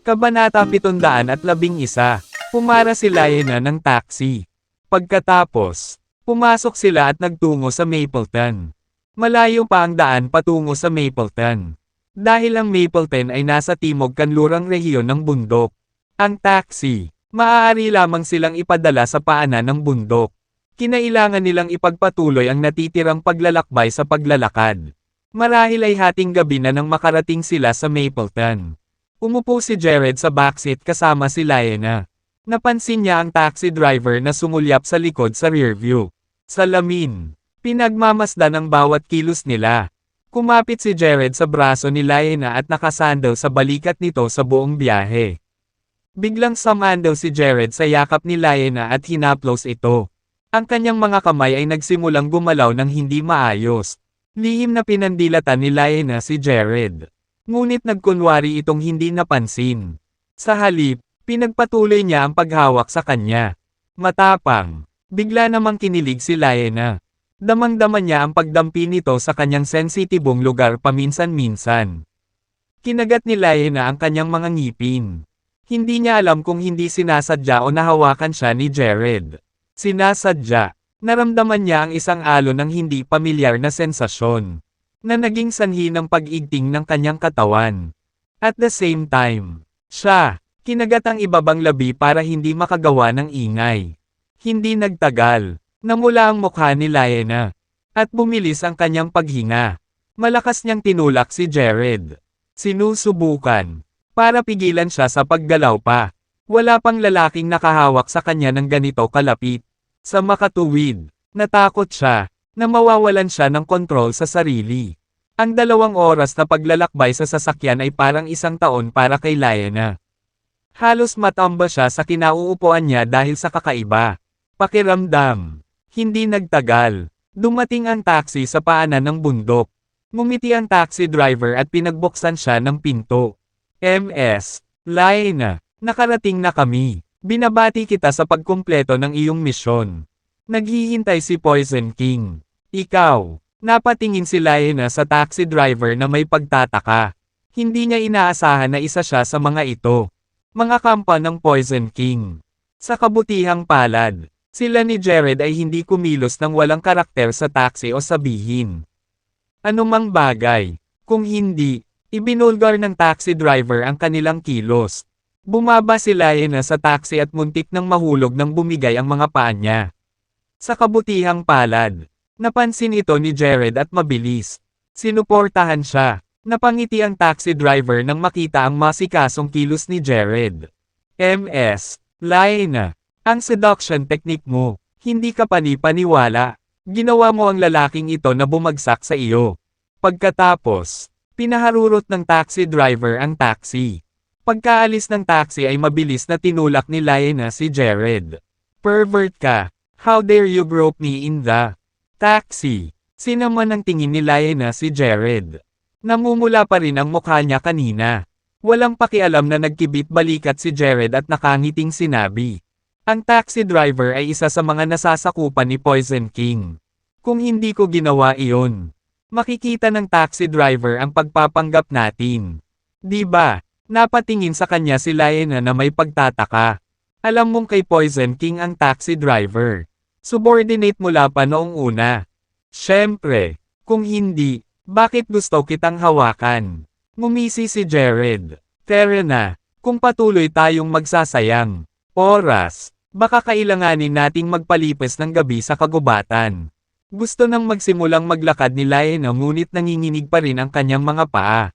Kabanata 711. Pumara si Liana ng taxi. Pagkatapos, pumasok sila at nagtungo sa Mapleton. Malayo pa ang daan patungo sa Mapleton. Dahil ang Mapleton ay nasa timog kanlurang rehiyon ng bundok. Ang taxi, maaari lamang silang ipadala sa paanan ng bundok. Kinailangan nilang ipagpatuloy ang natitirang paglalakbay sa paglalakad. Marahil ay hating gabi na nang makarating sila sa Mapleton. Umupo si Jared sa backseat kasama si Liana. Napansin niya ang taxi driver na sumulyap sa likod sa rearview. Salamin. Pinagmamasdan ang bawat kilos nila. Kumapit si Jared sa braso ni Liana at nakasandal sa balikat nito sa buong biyahe. Biglang sumandal si Jared sa yakap ni Liana at hinaplos ito. Ang kanyang mga kamay ay nagsimulang gumalaw ng hindi maayos. Lihim na pinandilatan ni Liana si Jared. Ngunit nagkunwari itong hindi napansin. Sa halip, pinagpatuloy niya ang paghawak sa kanya. Matapang. Bigla namang kinilig si Liana. Damang-dama niya ang pagdampi nito sa kanyang sensitibong lugar paminsan-minsan. Kinagat ni Liana ang kanyang mga ngipin. Hindi niya alam kung hindi sinasadya o nahawakan siya ni Jared. Sinasadya. Naramdaman niya ang isang alon ng hindi pamilyar na sensasyon, na naging sanhi ng pag-igting ng kanyang katawan. At the same time, siya, kinagat ang ibabang labi para hindi makagawa ng ingay. Hindi nagtagal, namula ang mukha ni Liana, at bumilis ang kanyang paghinga. Malakas niyang tinulak si Jared. Sinusubukan, para pigilan siya sa paggalaw pa. Wala pang lalaking nakahawak sa kanya ng ganito kalapit. Sa makatuwid, natakot siya, na mawawalan siya ng kontrol sa sarili. Ang 2 oras na paglalakbay sa sasakyan ay parang 1 taon para kay Liana. Halos matamba siya sa kinauupuan niya dahil sa kakaiba. Pakiramdam. Hindi nagtagal. Dumating ang taxi sa paanan ng bundok. Ngumiti ang taxi driver at pinagbuksan siya ng pinto. MS. Liana, nakarating na kami. Binabati kita sa pagkumpleto ng iyong misyon. Naghihintay si Poison King. Ikaw. Napatingin si Liana sa taxi driver na may pagtataka. Hindi niya inaasahan na isa siya sa mga ito. Mga kampa ng Poison King. Sa kabutihang palad, sila ni Jared ay hindi kumilos ng walang karakter sa taxi o sabihin anumang bagay. Kung hindi, ibinulgar ng taxi driver ang kanilang kilos. Bumaba si Liana sa taxi at muntik nang mahulog nang bumigay ang mga paa niya. Sa kabutihang palad, napansin ito ni Jared at mabilis. Sinuportahan siya. Napangiti ang taxi driver nang makita ang masikasong kilos ni Jared. MS. Liana, ang seduction technique mo, hindi ka panipaniwala. Ginawa mo ang lalaking ito na bumagsak sa iyo. Pagkatapos, pinaharurot ng taxi driver ang taxi. Pagkaalis ng taxi ay mabilis na tinulak ni Liana si Jared. Pervert ka. How dare you grope me in the taxi? Sinaman ang tingin ni Liana si Jared. Namumula pa rin ang mukha niya kanina. Walang pakialam na nagkibit balikat si Jared at nakangiting sinabi. Ang taxi driver ay isa sa mga nasasakupan ni Poison King. Kung hindi ko ginawa iyon, makikita ng taxi driver ang pagpapanggap natin. Di ba? Napatingin sa kanya si Liana na may pagtataka. Alam mong kay Poison King ang taxi driver. Subordinate mula pa noong una. Siyempre, kung hindi, bakit gusto kitang hawakan? Ngumisi si Jared. Tara na, kung patuloy tayong magsasayang oras, baka kailanganin nating magpalipas ng gabi sa kagubatan. Gusto nang magsimulang maglakad ni Liana ngunit nanginginig pa rin ang kanyang mga paa.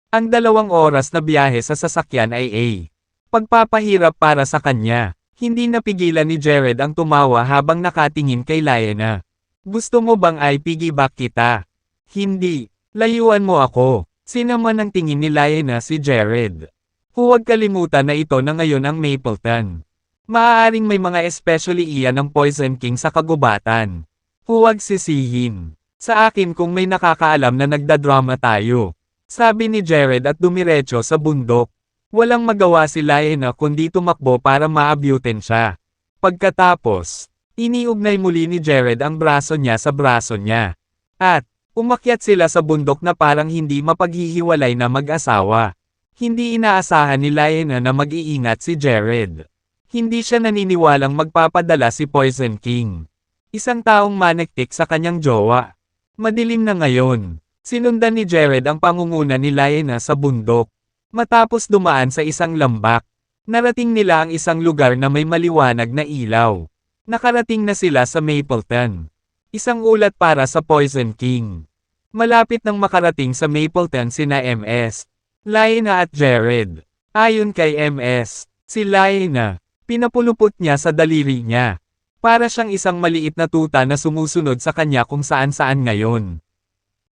Ang 2 oras na biyahe sa sasakyan ay pagpapahirap para sa kanya. Hindi napigilan ni Jared ang tumawa habang nakatingin kay Liana. Gusto mo bang piggyback kita? Hindi. Layuan mo ako. Sinaman ang tingin ni Liana si Jared. Huwag kalimutan na ito na ngayon ang Mapleton. Maaaring may mga especially iyan ng Poison King sa kagubatan. Huwag sisihin. Sa akin kung may nakakaalam na nagdadrama tayo. Sabi ni Jared at dumiretso sa bundok. Walang magawa si Liana kundi tumakbo para maabutin siya. Pagkatapos, iniugnay muli ni Jared ang braso niya sa braso niya. At, umakyat sila sa bundok na parang hindi mapaghihiwalay na mag-asawa. Hindi inaasahan ni Lyanna na mag-iingat si Jared. Hindi siya naniniwalang magpapadala si Poison King. Isang taong manektik sa kanyang jowa. Madilim na ngayon. Sinundan ni Jared ang pangunguna ni Lyanna sa bundok. Matapos dumaan sa isang lambak, narating nila ang isang lugar na may maliwanag na ilaw. Nakarating na sila sa Mapleton. Isang ulat para sa Poison King. Malapit nang makarating sa Mapleton sina MS, Lyanna at Jared. Ayon kay MS, si Lyanna, pinapulupot niya sa daliri niya. Para siyang isang maliit na tuta na sumusunod sa kanya kung saan-saan ngayon.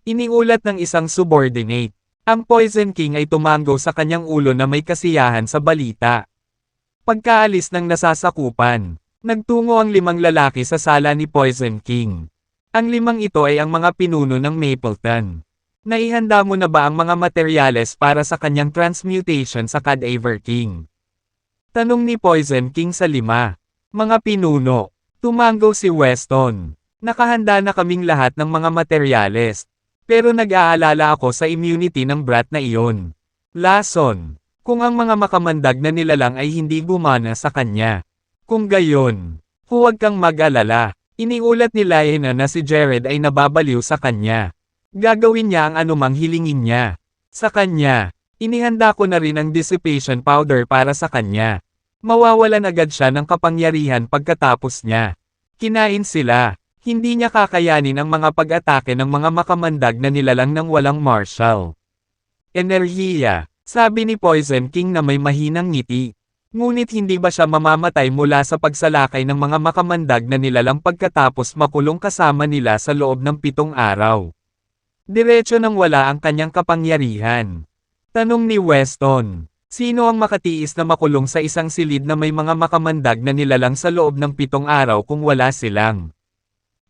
Iniulat ng isang subordinate. Ang Poison King ay tumanggo sa kanyang ulo na may kasiyahan sa balita. Pagkaalis ng nasasakupan, nagtungo ang 5 lalaki sa sala ni Poison King. Ang 5 ito ay ang mga pinuno ng Mapleton. Naihanda mo na ba ang mga materyales para sa kanyang transmutation sa Cadaver King? Tanong ni Poison King sa 5. Mga pinuno. Tumanggo si Weston. Nakahanda na kaming lahat ng mga materyales. Pero nag-aalala ako sa immunity ng brat na iyon. Lason. Kung ang mga makamandag na nilalang ay hindi gumana sa kanya. Kung gayon, huwag kang mag-alala. Iniulat ni Lyanna na si Jared ay nababaliw sa kanya. Gagawin niya ang anumang hilingin niya. Sa kanya, inihanda ko na rin ang dissipation powder para sa kanya. Mawawalan agad siya ng kapangyarihan pagkatapos niya. Kinain sila. Hindi niya kakayanin ang mga pag-atake ng mga makamandag na nilalang ng walang martial. Enerhiya, sabi ni Poison King na may mahinang ngiti. Ngunit hindi ba siya mamamatay mula sa pagsalakay ng mga makamandag na nilalang pagkatapos makulong kasama nila sa loob ng 7 araw? Diretso nang wala ang kanyang kapangyarihan. Tanong ni Weston, sino ang makatiis na makulong sa isang silid na may mga makamandag na nilalang sa loob ng 7 araw kung wala silang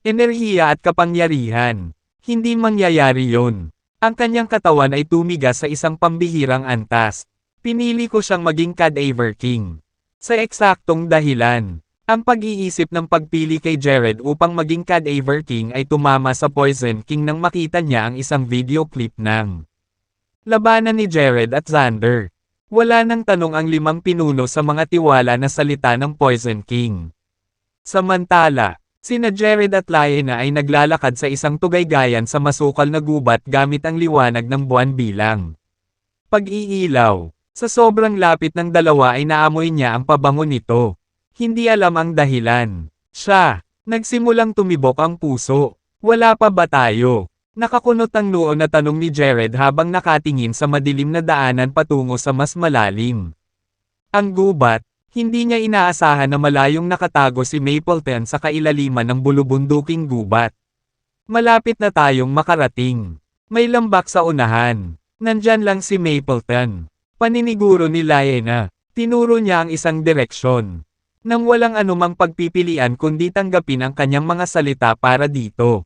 enerhiya at kapangyarihan? Hindi mangyayari yon. Ang kanyang katawan ay tumigas sa isang pambihirang antas. Pinili ko siyang maging Cadaver King. Sa eksaktong dahilan. Ang pag-iisip ng pagpili kay Jared upang maging Cadaver King ay tumama sa Poison King nang makita niya ang isang video clip ng labanan ni Jared at Xander. Wala nang tanong ang 5 pinuno sa mga tiwala na salita ng Poison King. Samantala, sina Jared at Lyanna ay naglalakad sa isang tugaygayan sa masukal na gubat gamit ang liwanag ng buwan bilang pag-iilaw. Sa sobrang lapit ng dalawa ay naamoy niya ang pabango nito. Hindi alam ang dahilan. Siya, nagsimulang tumibok ang puso. Wala pa ba tayo? Nakakunot ang noo na tanong ni Jared habang nakatingin sa madilim na daanan patungo sa mas malalim. Ang gubat, hindi niya inaasahan na malayong nakatago si Mapleton sa kailaliman ng bulubunduking gubat. Malapit na tayong makarating. May lambak sa unahan. Nandyan lang si Mapleton. Paniniguro ni Lyanna. Tinuro niya ang isang direksyon. Nang walang anumang pagpipilian kundi tanggapin ang kanyang mga salita para dito.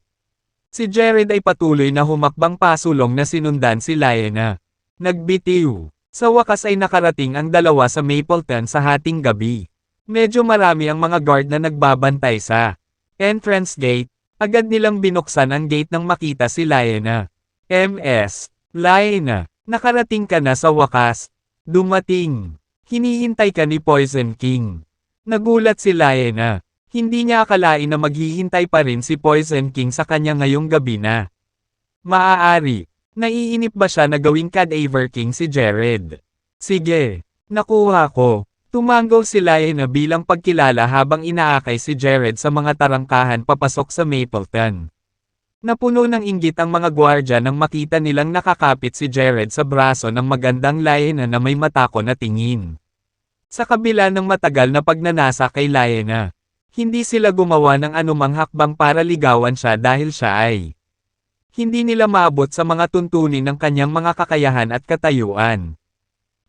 Si Jared ay patuloy na humakbang pasulong na sinundan si Lyanna. Nagbitiw. Sa wakas ay nakarating ang dalawa sa Mapleton sa hating gabi. Medyo marami ang mga guard na nagbabantay sa entrance gate. Agad nilang binuksan ang gate nang makita si Lyanna. MS, Lyanna, nakarating ka na sa wakas. Dumating. Hinihintay ka ni Poison King. Nagulat si Lyanna. Hindi niya akalain na maghihintay pa rin si Poison King sa kanya ngayong gabi na. Maaari. Naiinip ba siya na gawing Cadaver King si Jared? Sige. Nakuha ko. Tumanggo si Lyanna bilang pagkilala habang inaakay si Jared sa mga tarangkahan papasok sa Mapleton. Napuno ng inggit ang mga gwardya nang makita nilang nakakapit si Jared sa braso ng magandang Lyanna na may matako na tingin. Sa kabila ng matagal na pagnanasa kay Lyanna, hindi sila gumawa ng anumang hakbang para ligawan siya dahil siya ay hindi nila maabot sa mga tuntunin ng kanyang mga kakayahan at katayuan.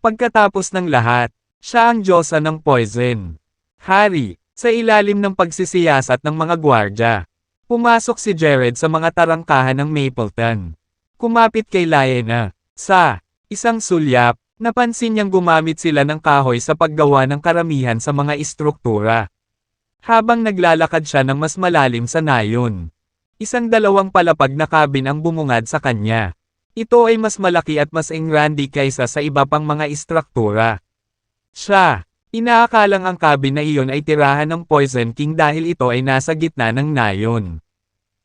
Pagkatapos ng lahat, siya ang diyosa ng poison. Hari, sa ilalim ng pagsisiyasat ng mga gwardya, pumasok si Jared sa mga tarangkahan ng Mapleton. Kumapit kay Lyanna. Sa isang sulyap, napansin niyang gumamit sila ng kahoy sa paggawa ng karamihan sa mga istruktura. Habang naglalakad siya ng mas malalim sa nayon, isang dalawang palapag na cabin ang bumungad sa kanya. Ito ay mas malaki at mas engrande kaysa sa iba pang mga istruktura. Siya, inaakalang ang cabin na iyon ay tirahan ng Poison King dahil ito ay nasa gitna ng nayon.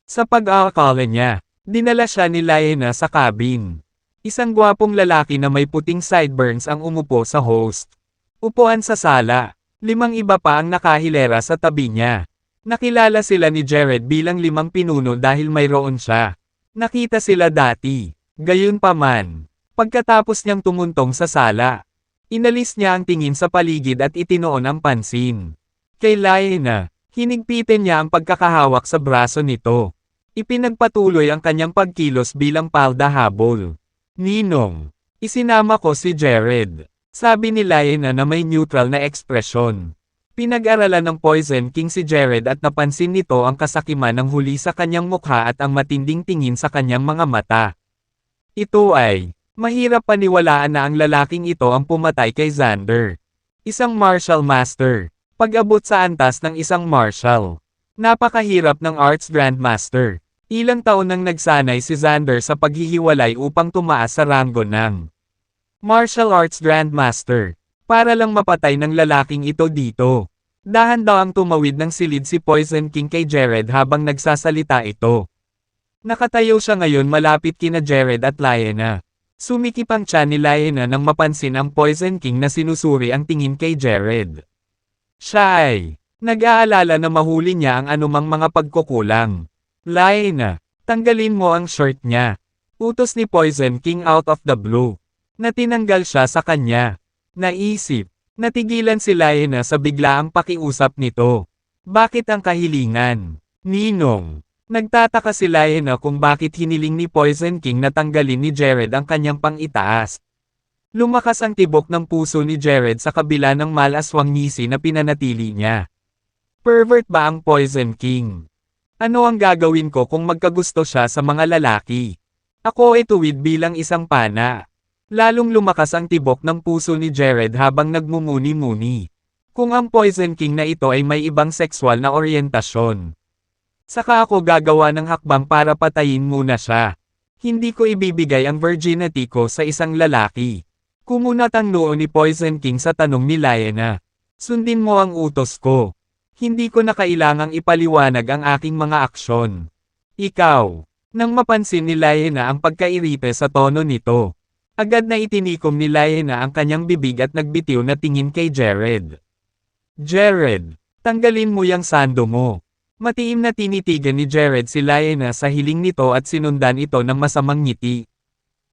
Sa pag-aakala niya, dinala siya ni Lyanna sa cabin. Isang gwapong lalaki na may puting sideburns ang umupo sa host. Upuan sa sala. 5 iba pa ang nakahilera sa tabi niya. Nakilala sila ni Jared bilang 5 pinuno dahil mayroon siya. Nakita sila dati. Gayunpaman, pagkatapos niyang tumuntong sa sala, inalis niya ang tingin sa paligid at itinoon ang pansin. Kay Lyanna, hinigpitin niya ang pagkakahawak sa braso nito. Ipinagpatuloy ang kanyang pagkilos bilang palda-habol. Ninong, isinama ko si Jared. Sabi ni Lyanna na may neutral na ekspresyon. Pinag-aralan ng Poison King si Jared at napansin nito ang kasakiman ng huli sa kanyang mukha at ang matinding tingin sa kanyang mga mata. Ito ay, mahirap paniwalaan na ang lalaking ito ang pumatay kay Xander. Isang martial master. Pag-abot sa antas ng isang martial. Napakahirap ng arts grandmaster. Ilang taon nang nagsanay si Xander sa paghihiwalay upang tumaas sa ranggo ng martial arts grandmaster. Para lang mapatay ng lalaking ito dito. Dahan-dahang tumawid ng silid si Poison King kay Jared habang nagsasalita ito. Nakatayo siya ngayon malapit kina Jared at Lyanna. Sumikip ang tiyan ni Lyanna nang mapansin ang Poison King na sinusuri ang tingin kay Jared. Siya ay nag-aalala na mahuli niya ang anumang mga pagkukulang. Lyanna, tanggalin mo ang shirt niya. Utos ni Poison King out of the blue. Natinanggal siya sa kanya. Naisip, natigilan si Lyanna sa biglaang pakiusap nito. Bakit ang kahilingan? Ninong. Nagtataka si Lyanna kung bakit hiniling ni Poison King na tanggalin ni Jared ang kanyang pang-itaas. Lumakas ang tibok ng puso ni Jared sa kabila ng malaswang ngisi na pinanatili niya. Pervert ba ang Poison King? Ano ang gagawin ko kung magkagusto siya sa mga lalaki? Ako ay tuwid bilang isang pana. Lalong lumakas ang tibok ng puso ni Jared habang nagmumuni-muni. Kung ang Poison King na ito ay may ibang sexual na oryentasyon. Saka ako gagawa ng hakbang para patayin muna siya. Hindi ko ibibigay ang virginity ko sa isang lalaki. Kumunat ang noo ni Poison King sa tanong ni Lyanna. Sundin mo ang utos ko. Hindi ko na kailangang ipaliwanag ang aking mga aksyon. Ikaw. Nang mapansin ni Lyanna ang pagkairite sa tono nito. Agad na itinikom ni Lyanna ang kanyang bibig at nagbitiw na tingin kay Jared. Jared, tanggalin mo yang sando mo. Matiim na tinitigan ni Jared si Lyanna sa hiling nito at sinundan ito ng masamang ngiti.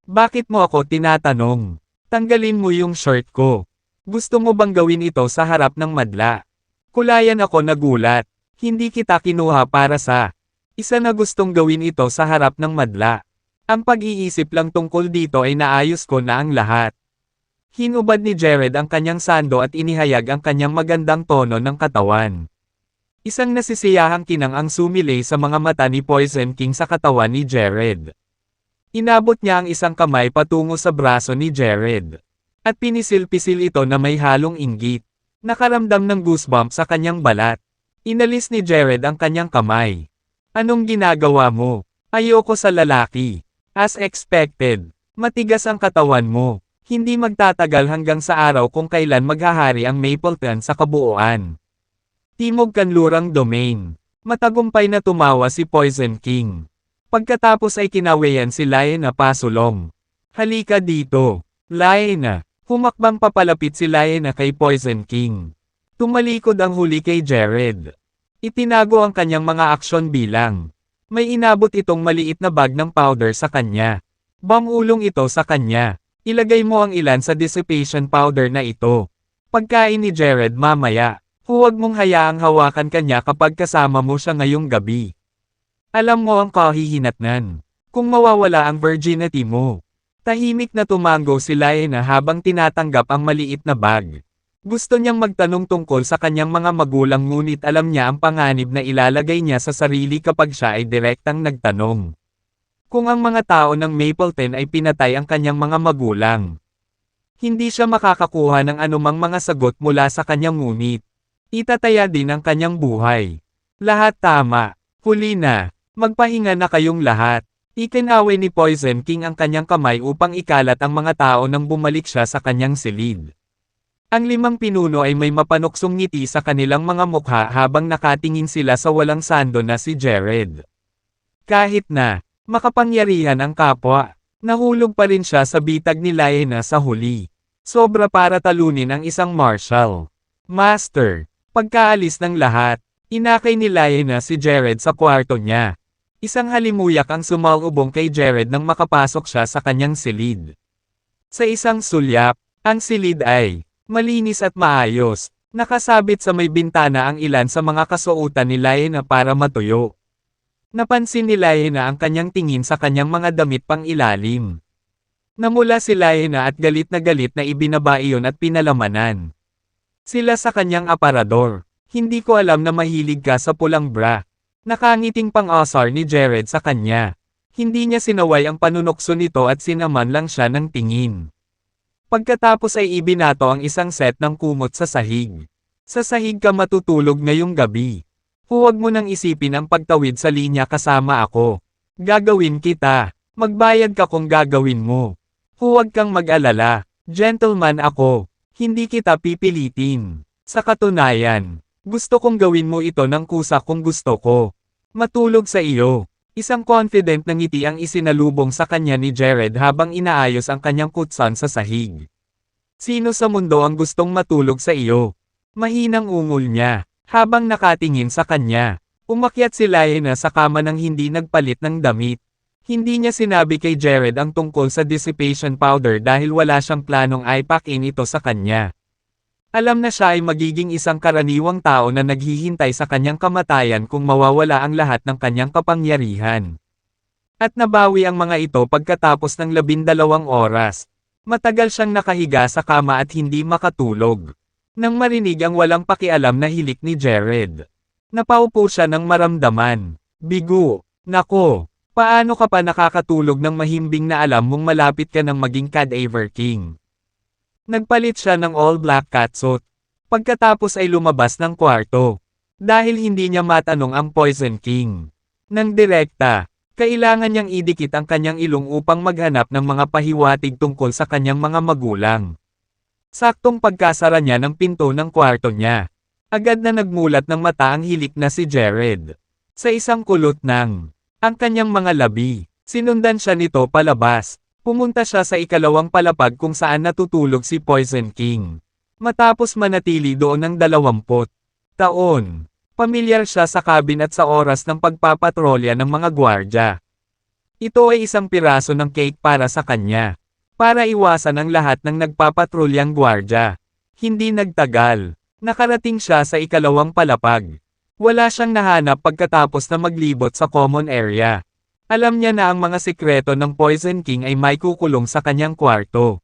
Bakit mo ako tinatanong? Tanggalin mo yung shirt ko. Gusto mo bang gawin ito sa harap ng madla? Kulayan ako nagulat. Hindi kita kinuha para sa isa na gustong gawin ito sa harap ng madla. Ang pag-iisip lang tungkol dito ay naayos ko na ang lahat. Hinubad ni Jared ang kanyang sando at inihayag ang kanyang magandang tono ng katawan. Isang nasisiyahang kinang ang sumilay sa mga mata ni Poison King sa katawan ni Jared. Inabot niya ang isang kamay patungo sa braso ni Jared. At pinisil-pisil ito na may halong inggit. Nakaramdam ng goosebump sa kanyang balat. Inalis ni Jared ang kanyang kamay. Anong ginagawa mo? Ayoko sa lalaki. As expected, matigas ang katawan mo. Hindi magtatagal hanggang sa araw kung kailan maghahari ang Mapleton sa kabuuan. Timog Kanlurang Domain. Matagumpay na tumawa si Poison King. Pagkatapos ay kinawayan si Lyanna pasulong. Halika dito. Lyanna. Humakbang papalapit si Lyanna kay Poison King. Tumalikod ang huli kay Jared. Itinago ang kanyang mga aksyon bilang. May inabot itong maliit na bag ng powder sa kanya. Bamulong ito sa kanya. Ilagay mo ang ilan sa dissipation powder na ito. Pagkain ni Jared mamaya. Huwag mong hayaang hawakan kanya kapag kasama mo siya ngayong gabi. Alam mo ang kahihinatnan. Kung mawawala ang virginity mo. Tahimik na tumango si Lyanna habang tinatanggap ang maliit na bag. Gusto niyang magtanong tungkol sa kanyang mga magulang ngunit alam niya ang panganib na ilalagay niya sa sarili kapag siya ay direktang nagtanong. Kung ang mga tao ng Mapleton ay pinatay ang kanyang mga magulang. Hindi siya makakakuha ng anumang mga sagot mula sa kanyang ngunit. Itataya din ang kanyang buhay. Lahat tama. Huli na. Magpahinga na kayong lahat. Itinaway ni Poison King ang kanyang kamay upang ikalat ang mga tao nang bumalik siya sa kanyang silid. Ang 5 pinuno ay may mapanuksong ngiti sa kanilang mga mukha habang nakatingin sila sa walang sando na si Jared. Kahit na makapangyarihan ang kapwa, nahulog pa rin siya sa bitag ni Laena sa huli. Sobra para talunin ang isang marshal. Master, pagkaalis ng lahat, inakay ni Laena si Jared sa kwarto niya. Isang halimuyak ang sumalubong kay Jared nang makapasok siya sa kanyang silid. Sa isang sulyap, ang silid ay malinis at maayos. Nakasabit sa may bintana ang ilan sa mga kasuotan ni Laena para matuyo. Napansin ni Laena ang kanyang tingin sa kanyang mga damit pang ilalim. Namula si Laena at galit na ibinaba iyon at pinalamanan. Sila sa kanyang aparador. Hindi ko alam na mahilig ka sa pulang bra. Nakangiting pang-asar ni Jared sa kanya. Hindi niya sinaway ang panunokso nito at sinaman lang siya ng tingin. Pagkatapos ay ibinato ang isang set ng kumot sa sahig. Sa sahig ka matutulog ngayong gabi. Huwag mo nang isipin ang pagtawid sa linya kasama ako. Gagawin kita. Magbayad ka kung gagawin mo. Huwag kang mag-alala. Gentleman ako. Hindi kita pipilitin. Sa katunayan, gusto kong gawin mo ito ng kusa kung gusto ko. Matulog sa iyo. Isang confident na ngiti ang isinalubong sa kanya ni Jared habang inaayos ang kanyang kutsan sa sahig. Sino sa mundo ang gustong matulog sa iyo? Mahinang ungol niya. Habang nakatingin sa kanya, umakyat si Laena sa kama nang hindi nagpalit ng damit. Hindi niya sinabi kay Jared ang tungkol sa dissipation powder dahil wala siyang planong ipack-in ito sa kanya. Alam na siya ay magiging isang karaniwang tao na naghihintay sa kanyang kamatayan kung mawawala ang lahat ng kanyang kapangyarihan. At nabawi ang mga ito pagkatapos ng 12 oras. Matagal siyang nakahiga sa kama at hindi makatulog. Nang marinig ang walang pakialam na hilik ni Jared. Napaupo siya ng maramdaman. Bigo, nako, paano ka pa nakakatulog ng mahimbing na alam mong malapit ka ng maging Cadaver King? Nagpalit siya ng all-black catsuit. Pagkatapos ay lumabas ng kwarto. Dahil hindi niya matanong ang Poison King. Nang direkta, kailangan niyang idikit ang kanyang ilong upang maghanap ng mga pahiwatig tungkol sa kanyang mga magulang. Saktong pagkasara niya ng pinto ng kwarto niya. Agad na nagmulat ng mata ang hilik na si Jared. Sa isang kulot ng ang kanyang mga labi, sinundan siya nito palabas. Pumunta siya sa ikalawang palapag kung saan natutulog si Poison King. Matapos manatili doon ng 20 taon, pamilyar siya sa cabin at sa oras ng pagpapatrolya ng mga gwardya. Ito ay isang piraso ng cake para sa kanya. Para iwasan ang lahat ng nagpapatrolyang gwardya. Hindi nagtagal. Nakarating siya sa ikalawang palapag. Wala siyang nahanap pagkatapos na maglibot sa common area. Alam niya na ang mga sikreto ng Poison King ay may kukulong sa kanyang kwarto.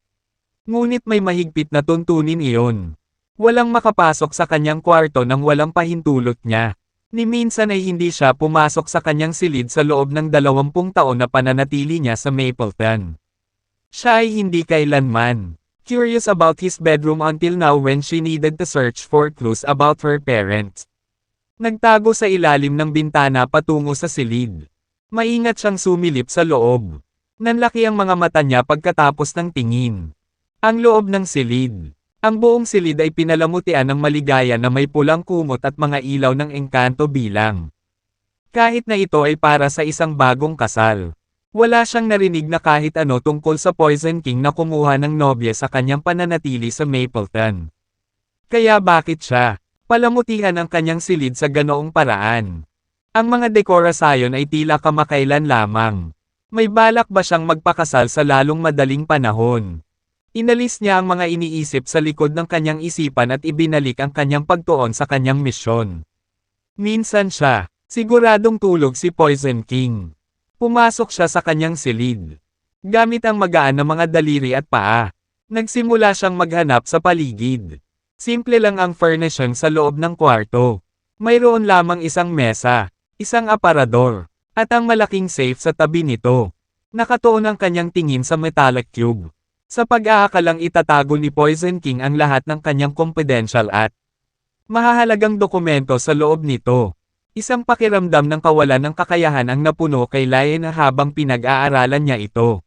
Ngunit may mahigpit na tuntunin iyon. Walang makapasok sa kanyang kwarto nang walang pahintulot niya. Ni minsan ay hindi siya pumasok sa kanyang silid sa loob ng 20 taon na pananatili niya sa Mapleton. Siya ay hindi kailanman curious about his bedroom until now when she needed to search for clues about her parents. Nagtago sa ilalim ng bintana patungo sa silid. Maingat siyang sumilip sa loob. Nanlaki ang mga mata niya pagkatapos ng tingin. Ang loob ng silid. Ang buong silid ay pinalamutian ng maligaya na may pulang kumot at mga ilaw ng engkanto bilang. Kahit na ito ay para sa isang bagong kasal. Wala siyang narinig na kahit ano tungkol sa Poison King na kumuha ng nobya sa kanyang pananatili sa Mapleton. Kaya bakit siya palamutihan ang kanyang silid sa ganoong paraan? Ang mga dekorasyon ay tila kamakailan lamang. May balak ba siyang magpakasal sa lalong madaling panahon? Inalis niya ang mga iniisip sa likod ng kanyang isipan at ibinalik ang kanyang pagtuon sa kanyang misyon. Minsan siya, siguradong tulog si Poison King. Pumasok siya sa kanyang silid. Gamit ang magaan na mga daliri at paa. Nagsimula siyang maghanap sa paligid. Simple lang ang furnishing sa loob ng kwarto. Mayroon lamang isang mesa. Isang aparador, at ang malaking safe sa tabi nito. Nakatuon ang kanyang tingin sa metallic cube. Sa pag-aakalang itatago ni Poison King ang lahat ng kanyang confidential at mahahalagang dokumento sa loob nito. Isang pakiramdam ng kawalan ng kakayahan ang napuno kay Lion habang pinag-aaralan niya ito.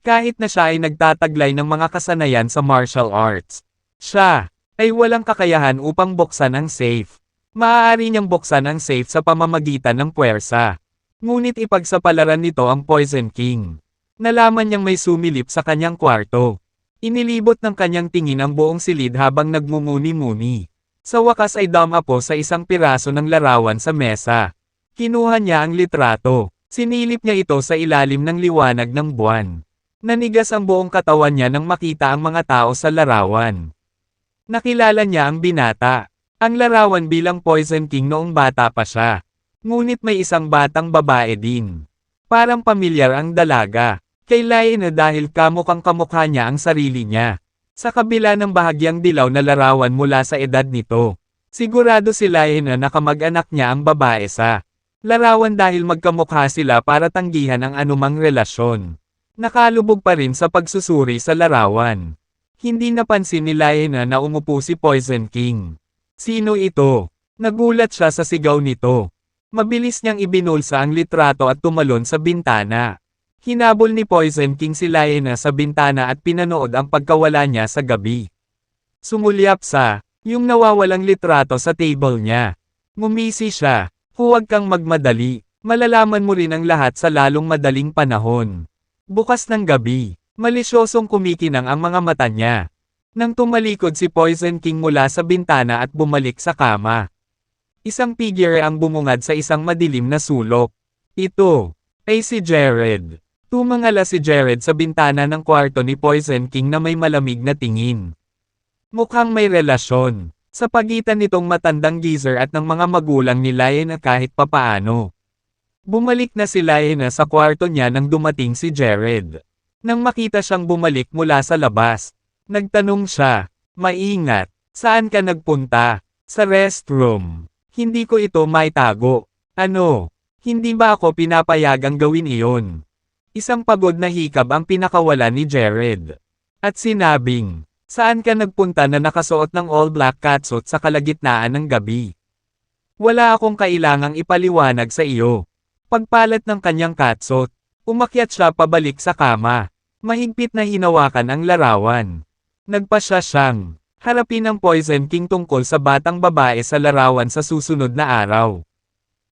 Kahit na siya ay nagtataglay ng mga kasanayan sa martial arts, siya ay walang kakayahan upang buksan ang safe. Maaari niyang buksan ang safe sa pamamagitan ng puwersa. Ngunit ipagsapalaran nito ang Poison King. Nalaman niyang may sumilip sa kanyang kwarto. Inilibot ng kanyang tingin ang buong silid habang nagmumuni-muni. Sa wakas ay dumapo sa isang piraso ng larawan sa mesa. Kinuha niya ang litrato. Sinilip niya ito sa ilalim ng liwanag ng buwan. Nanigas ang buong katawan niya nang makita ang mga tao sa larawan. Nakilala niya ang binata. Ang larawan bilang Poison King noong bata pa siya. Ngunit may isang batang babae din. Parang pamilyar ang dalaga. Kay Lion dahil kamukhang kamukha niya ang sarili niya. Sa kabila ng bahagyang dilaw na larawan mula sa edad nito. Sigurado si Lion na kamag-anak niya ang babae sa larawan dahil magkamukha sila para tanggihan ang anumang relasyon. Nakalubog pa rin sa pagsusuri sa larawan. Hindi napansin ni Lion na umupo si Poison King. Sino ito? Nagulat siya sa sigaw nito. Mabilis niyang ibinulsa ang litrato at tumalon sa bintana. Hinabol ni Poison King si Lion sa bintana at pinanood ang pagkawala niya sa gabi. Sumulyap sa yung nawawalang litrato sa table niya. Ngumisi siya. Huwag kang magmadali. Malalaman mo rin ang lahat sa lalong madaling panahon. Bukas ng gabi, malisyosong kumikinang ang mga mata niya. Nang tumalikod si Poison King mula sa bintana at bumalik sa kama. Isang figure ang bumungad sa isang madilim na sulok. Ito ay si Jared. Tumangala si Jared sa bintana ng kwarto ni Poison King na may malamig na tingin. Mukhang may relasyon sa pagitan nitong matandang geezer at ng mga magulang ni Lion kahit papaano. Bumalik na si Lion sa kwarto niya nang dumating si Jared. Nang makita siyang bumalik mula sa labas, nagtanong siya, "Maingat, saan ka nagpunta?" "Sa restroom. Hindi ko ito maitago." "Ano? Hindi ba ako pinapayagang gawin iyon?" Isang pagod na hikab ang pinakawala ni Jared. At sinabing, "Saan ka nagpunta na nakasuot ng all-black catsuit sa kalagitnaan ng gabi?" "Wala akong kailangang ipaliwanag sa iyo." Pagpalat ng kanyang catsuit, umakyat siya pabalik sa kama. Mahigpit na hinawakan ang larawan. Nagpasya siyang harapin ang Poison King tungkol sa batang babae sa larawan sa susunod na araw.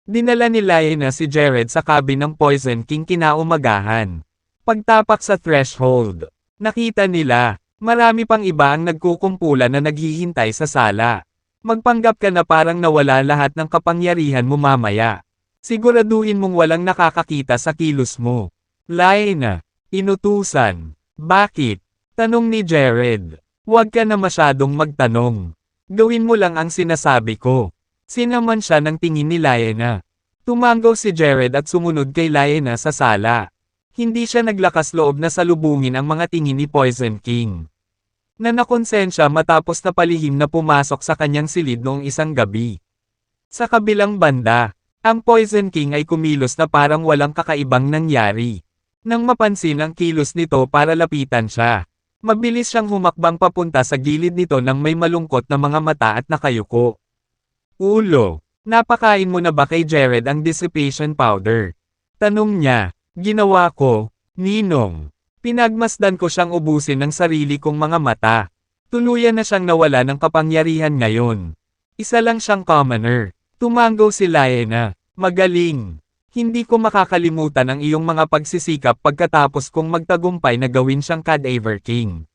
Dinala ni Lion si Jared sa cabin ng Poison King kinaumagahan. Pagtapak sa threshold, nakita nila, marami pang iba ang nagkukumpulan na naghihintay sa sala. Magpanggap ka na parang nawala lahat ng kapangyarihan mo mamaya. Siguraduhin mong walang nakakakita sa kilos mo. Lion, inutusan. "Bakit?" tanong ni Jared. "Huwag ka na masyadong magtanong. Gawin mo lang ang sinasabi ko." Sinaman siya ng tingin ni Lion. Tumanggaw si Jared at sumunod kay Lion sa sala. Hindi siya naglakas loob na salubungin ang mga tingin ni Poison King. Nakonsensya matapos na palihim na pumasok sa kanyang silid noong isang gabi. Sa kabilang banda, ang Poison King ay kumilos na parang walang kakaibang nangyari. Nang mapansin ang kilos nito para lapitan siya, mabilis siyang humakbang papunta sa gilid nito nang may malungkot na mga mata at nakayuko. "Ulo, napakain mo na ba kay Jared ang dissipation powder?" tanong niya. "Ginawa ko, Ninong. Pinagmasdan ko siyang ubusin ng sarili kong mga mata. Tuluyan na siyang nawala ng kapangyarihan ngayon. Isa lang siyang commoner." Tumanggaw si Lion. "Magaling. Hindi ko makakalimutan ang iyong mga pagsisikap pagkatapos kong magtagumpay na gawin siyang Cadaver King."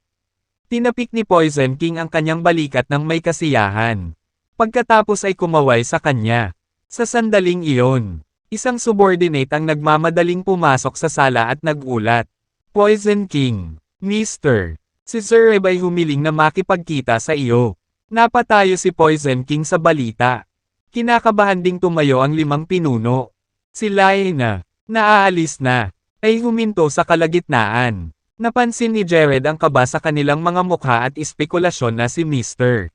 Tinapik ni Poison King ang kanyang balikat ng may kasiyahan. Pagkatapos ay kumaway sa kanya. Sa sandaling iyon, isang subordinate ang nagmamadaling pumasok sa sala at nagulat. "Poison King, Mr. Si Sir Eb ay humiling na makipagkita sa iyo." Napatayo si Poison King sa balita. Kinakabahan ding tumayo ang 5 pinuno. Si Lion, naaalis na, ay huminto sa kalagitnaan. Napansin ni Jared ang kaba sa kanilang mga mukha at espekulasyon na si Mr.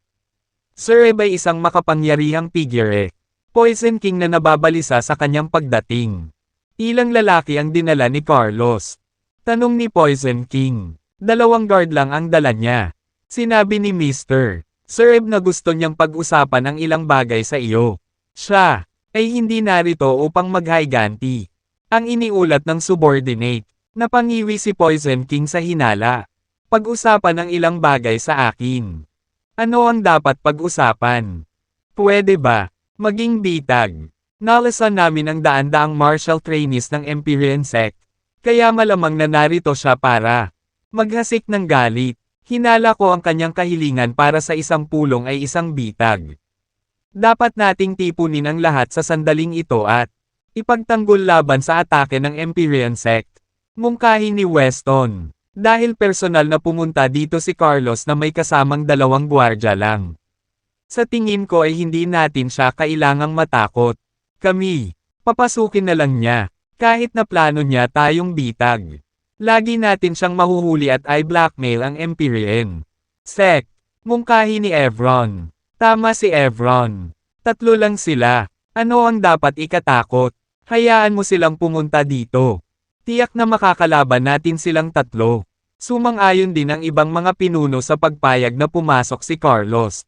Sir Eb ay isang makapangyarihang figure. Poison King na nababalisa sa kanyang pagdating. Ilang lalaki ang dinala ni Carlos? Tanong ni Poison King. 2 guard lang ang dala niya. Sinabi ni Mr. Sir Eb na gusto niyang pag-usapan ang ilang bagay sa iyo. Siya ay hindi narito upang maghiganti. Ang iniulat ng subordinate. Napangiwi si Poison King sa hinala. Pag-usapan ang ilang bagay sa akin. Ano ang dapat pag-usapan? Pwede ba? Maging bitag. Nalasan namin ang daan-daang martial trainees ng Empyrean Sect. Kaya malamang na narito siya para maghasik ng galit. Hinala ko ang kanyang kahilingan para sa isang pulong ay isang bitag. Dapat nating tipunin ang lahat sa sandaling ito at ipagtanggol laban sa atake ng Empyrean Sect. Mungkahi ni Weston. Dahil personal na pumunta dito si Carlos na may kasamang 2 gwardya lang. Sa tingin ko ay hindi natin siya kailangang matakot. Kami, papasukin na lang niya. Kahit na plano niya tayong bitag. Lagi natin siyang mahuhuli at i-blackmail ang Empyrean Sect. Mungkahi ni Evron. Tama si Evron. 3 lang sila. Ano ang dapat ikatakot? Hayaan mo silang pumunta dito. Tiyak na makakalaban natin silang 3. Sumang-ayon din ang ibang mga pinuno sa pagpayag na pumasok si Carlos.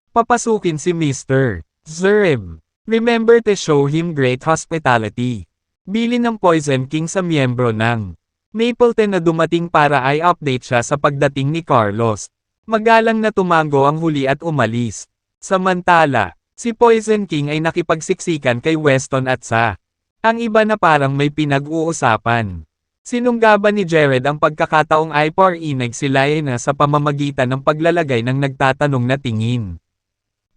Papasukin si Mr. Zerb. Remember to show him great hospitality. Bilin ng Poison King sa miyembro ng Mapleton na dumating para i-update siya sa pagdating ni Carlos. Magalang na tumango ang huli at umalis. Samantala, si Poison King ay nakipagsiksikan kay Weston at sa ang iba na parang may pinag-uusapan. Sinunggaban ni Jared ang pagkakataong iparinig si Lyanna sa pamamagitan ng paglalagay ng nagtatanong na tingin.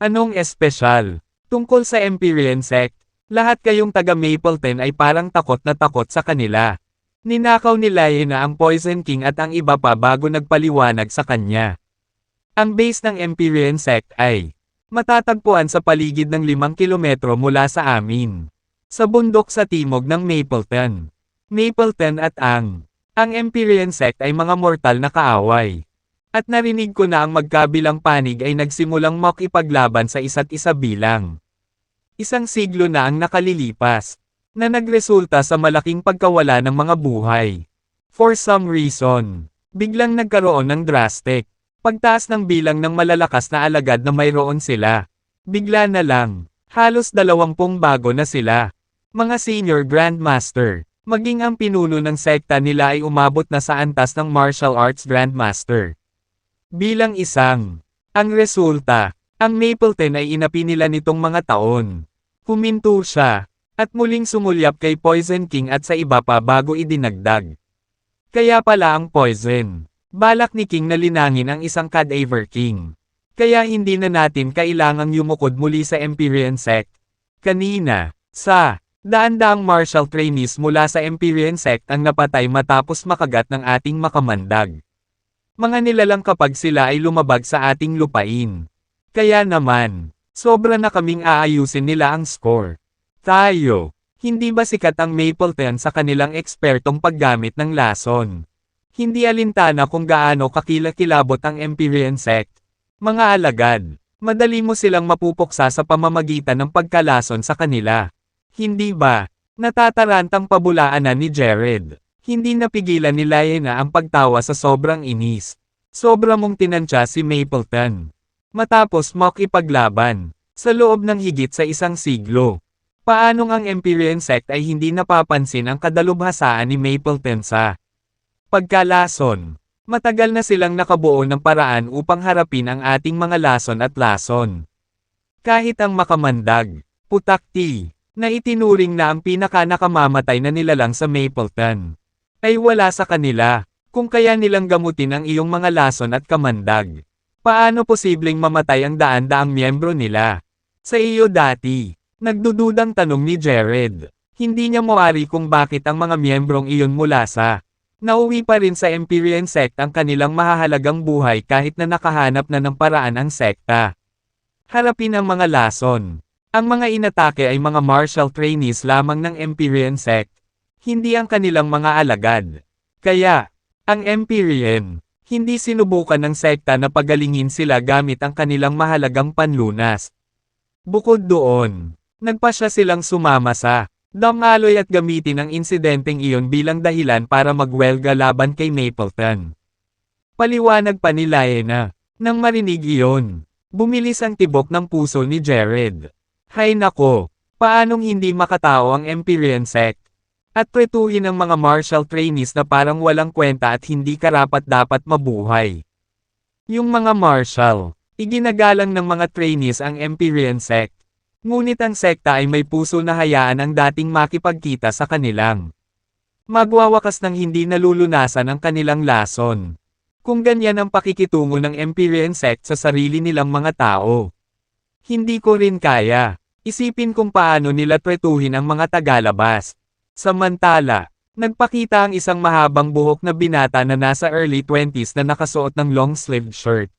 Anong espesyal? Tungkol sa Empyrean Sect, lahat kayong taga Mapleton ay parang takot na takot sa kanila. Ninakaw ni Lyanna ang Poison King at ang iba pa bago nagpaliwanag sa kanya. Ang base ng Empyrean Sect ay matatagpuan sa paligid ng 5 kilometro mula sa amin. Sa bundok sa timog ng Mapleton. Mapleton at ang Empyrean Sect ay mga mortal na kaaway. At narinig ko na ang magkabilang panig ay nagsimulang makipaglaban sa isa't isa bilang 1 siglo na ang nakalilipas. Na nagresulta sa malaking pagkawala ng mga buhay. For some reason, biglang nagkaroon ng drastic pagtaas ng bilang ng malalakas na alagad na mayroon sila. Bigla na lang, halos 20 bago na sila. Mga senior grandmaster, maging ang pinuno ng sekta nila ay umabot na sa antas ng martial arts grandmaster. Bilang isang, ang resulta, ang Mapleton ay inapi nila nitong mga taon. Huminto siya. At muling sumulyap kay Poison King at sa iba pa bago idinagdag. Kaya pala ang Poison. Balak ni King na linangin ang isang Cadaver King. Kaya hindi na natin kailangang yumukod muli sa Empyrean Sect. Kanina, sa daan-daang martial trainees mula sa Empyrean Sect ang napatay matapos makagat ng ating makamandag. Mga nilalang kapag sila ay lumabag sa ating lupain. Kaya naman, sobra na kaming aayusin nila ang score. Tayo, hindi ba sikat ang Mapleton sa kanilang ekspertong paggamit ng lason? Hindi alintana kung gaano kakilakilabot ang Empyrean Sect. Mga alagad, madali mo silang mapupuksa sa pamamagitan ng pagkalason sa kanila. Hindi ba? Natatarantang pabulaanan ni Jared. Hindi napigilan ni Lyanna ang pagtawa sa sobrang inis. Sobra mong tinansya si Mapleton. Matapos makipaglaban, sa loob ng higit sa 1 siglo. Paanong ang Empyrean Sect ay hindi napapansin ang kadalubhasaan ni Mapleton sa pagkalason? Matagal na silang nakabuo ng paraan upang harapin ang ating mga lason at lason. Kahit ang makamandag, putakti, na itinuring na ang pinaka-nakamamatay na nilalang sa Mapleton, ay wala sa kanila, kung kaya nilang gamutin ang iyong mga lason at kamandag. Paano posibleng mamatay ang daan-daang miyembro nila? Sa iyo dati. Nagdududang tanong ni Jared. Hindi niya mawari kung bakit ang mga miyembrong iyon mula sa nauwi pa rin sa Empyrean Sect ang kanilang mahahalagang buhay kahit na nakahanap na ng paraan ang sekta. Harapin ang mga lason. Ang mga inatake ay mga martial trainees lamang ng Empyrean Sect. Hindi ang kanilang mga alagad. Kaya, ang Empyrean, hindi sinubukan ng sekta na pagalingin sila gamit ang kanilang mahalagang panlunas. Bukod doon, nagpasya silang sumama sa damaloy at gamitin ang insidenteng iyon bilang dahilan para magwelga laban kay Mapleton. Paliwanag pa ni Lyanna. Nang marinig iyon, bumilis ang tibok ng puso ni Jared. Hay nako, Paanong hindi makatao ang Empyrean sect? At pretuhin ang mga martial trainees na parang walang kwenta at hindi karapat-dapat mabuhay. Yung mga martial, iginagalang ng mga trainees ang Empyrean sect. Ngunit ang sekta ay may puso na hayaan ang dating makipagkita sa kanilang. Magwawakas ng hindi nalulunasan ang kanilang lason. Kung ganyan ang pakikitungo ng Empyrean sect sa sarili nilang mga tao. Hindi ko rin kaya. Isipin kung paano nila tretuhin ang mga tagalabas. Samantala, nagpakita ang isang mahabang buhok na binata na nasa early 20s na nakasuot ng long-sleeved shirt.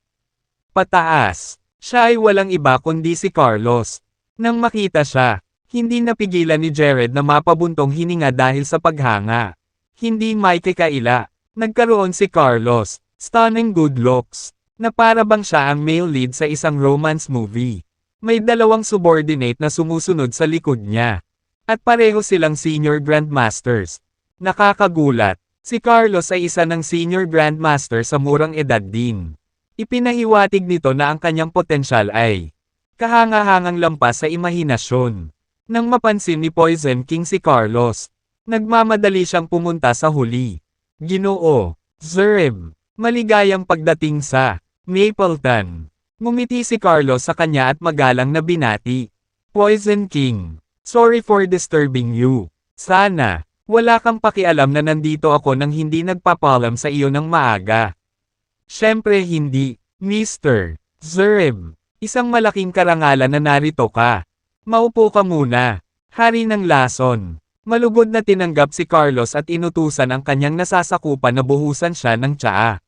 Pataas, siya ay walang iba kundi si Carlos. Nang makita siya, hindi napigilan ni Jared na mapabuntong hininga dahil sa paghanga. Hindi may kakaila. Nagkaroon si Carlos, stunning good looks, na para bang siya ang male lead sa isang romance movie. May dalawang subordinate na sumusunod sa likod niya. At pareho silang senior grandmasters. Nakakagulat, si Carlos ay isa ng senior grandmaster sa murang edad din. Ipinahiwatig nito na ang kanyang potensyal ay kahanga-hangang lampas sa imahinasyon. Nang mapansin ni Poison King si Carlos, nagmamadali siyang pumunta sa huli. Ginoo, Zerb, maligayang pagdating sa Mapleton. Ngumiti si Carlos sa kanya at magalang na binati. Poison King, sorry for disturbing you. Sana, wala kang pakialam na nandito ako nang hindi nagpapalam sa iyo ng maaga. Siyempre hindi, Mr. Zerb. Isang malaking karangalan na narito ka. Maupo ka muna. Hari ng lason. Malugod na tinanggap si Carlos at inutusan ang kanyang nasasakupan na buhusan siya ng tsaa.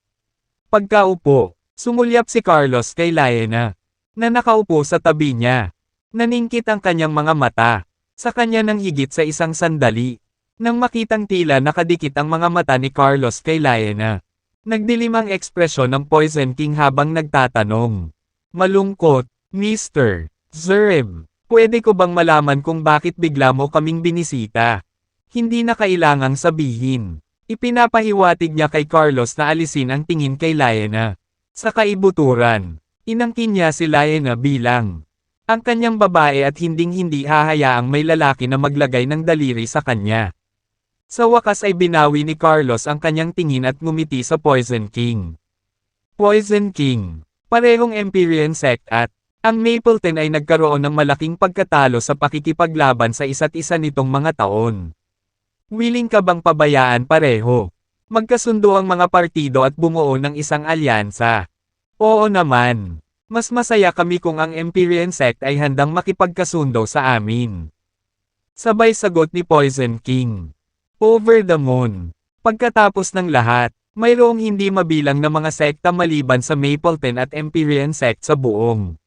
Pagkaupo, sumulyap si Carlos kay Liana, na nakaupo sa tabi niya. Naningkit ang kanyang mga mata, sa kanya nang higit sa isang sandali. Nang makitang tila nakadikit ang mga mata ni Carlos kay Liana, nagdilim ang ekspresyon ng Poison King habang nagtatanong. Malungkot, Mr. Zerb, pwede ko bang malaman kung bakit bigla mo kaming binisita? Hindi na kailangang sabihin. Ipinapahiwatig niya kay Carlos na alisin ang tingin kay Liana. Sa kaibuturan, inangkin niya si Liana bilang ang kanyang babae at hinding-hindi hahayaang may lalaki na maglagay ng daliri sa kanya. Sa wakas ay binawi ni Carlos ang kanyang tingin at ngumiti sa Poison King. Poison King, parehong Empyrean sect at ang Mapleton ay nagkaroon ng malaking pagkatalo sa pakikipaglaban sa isa't isa nitong mga taon. Willing ka bang pabayaan pareho? Magkasundo ang mga partido at bumuo ng isang alyansa. Oo naman. Mas masaya kami kung ang Empyrean sect ay handang makipagkasundo sa amin. Sabay sagot ni Poison King. Over the moon. Pagkatapos ng lahat, mayroong hindi mabilang na mga sekta maliban sa Mapleton at Empyrean sect sa buong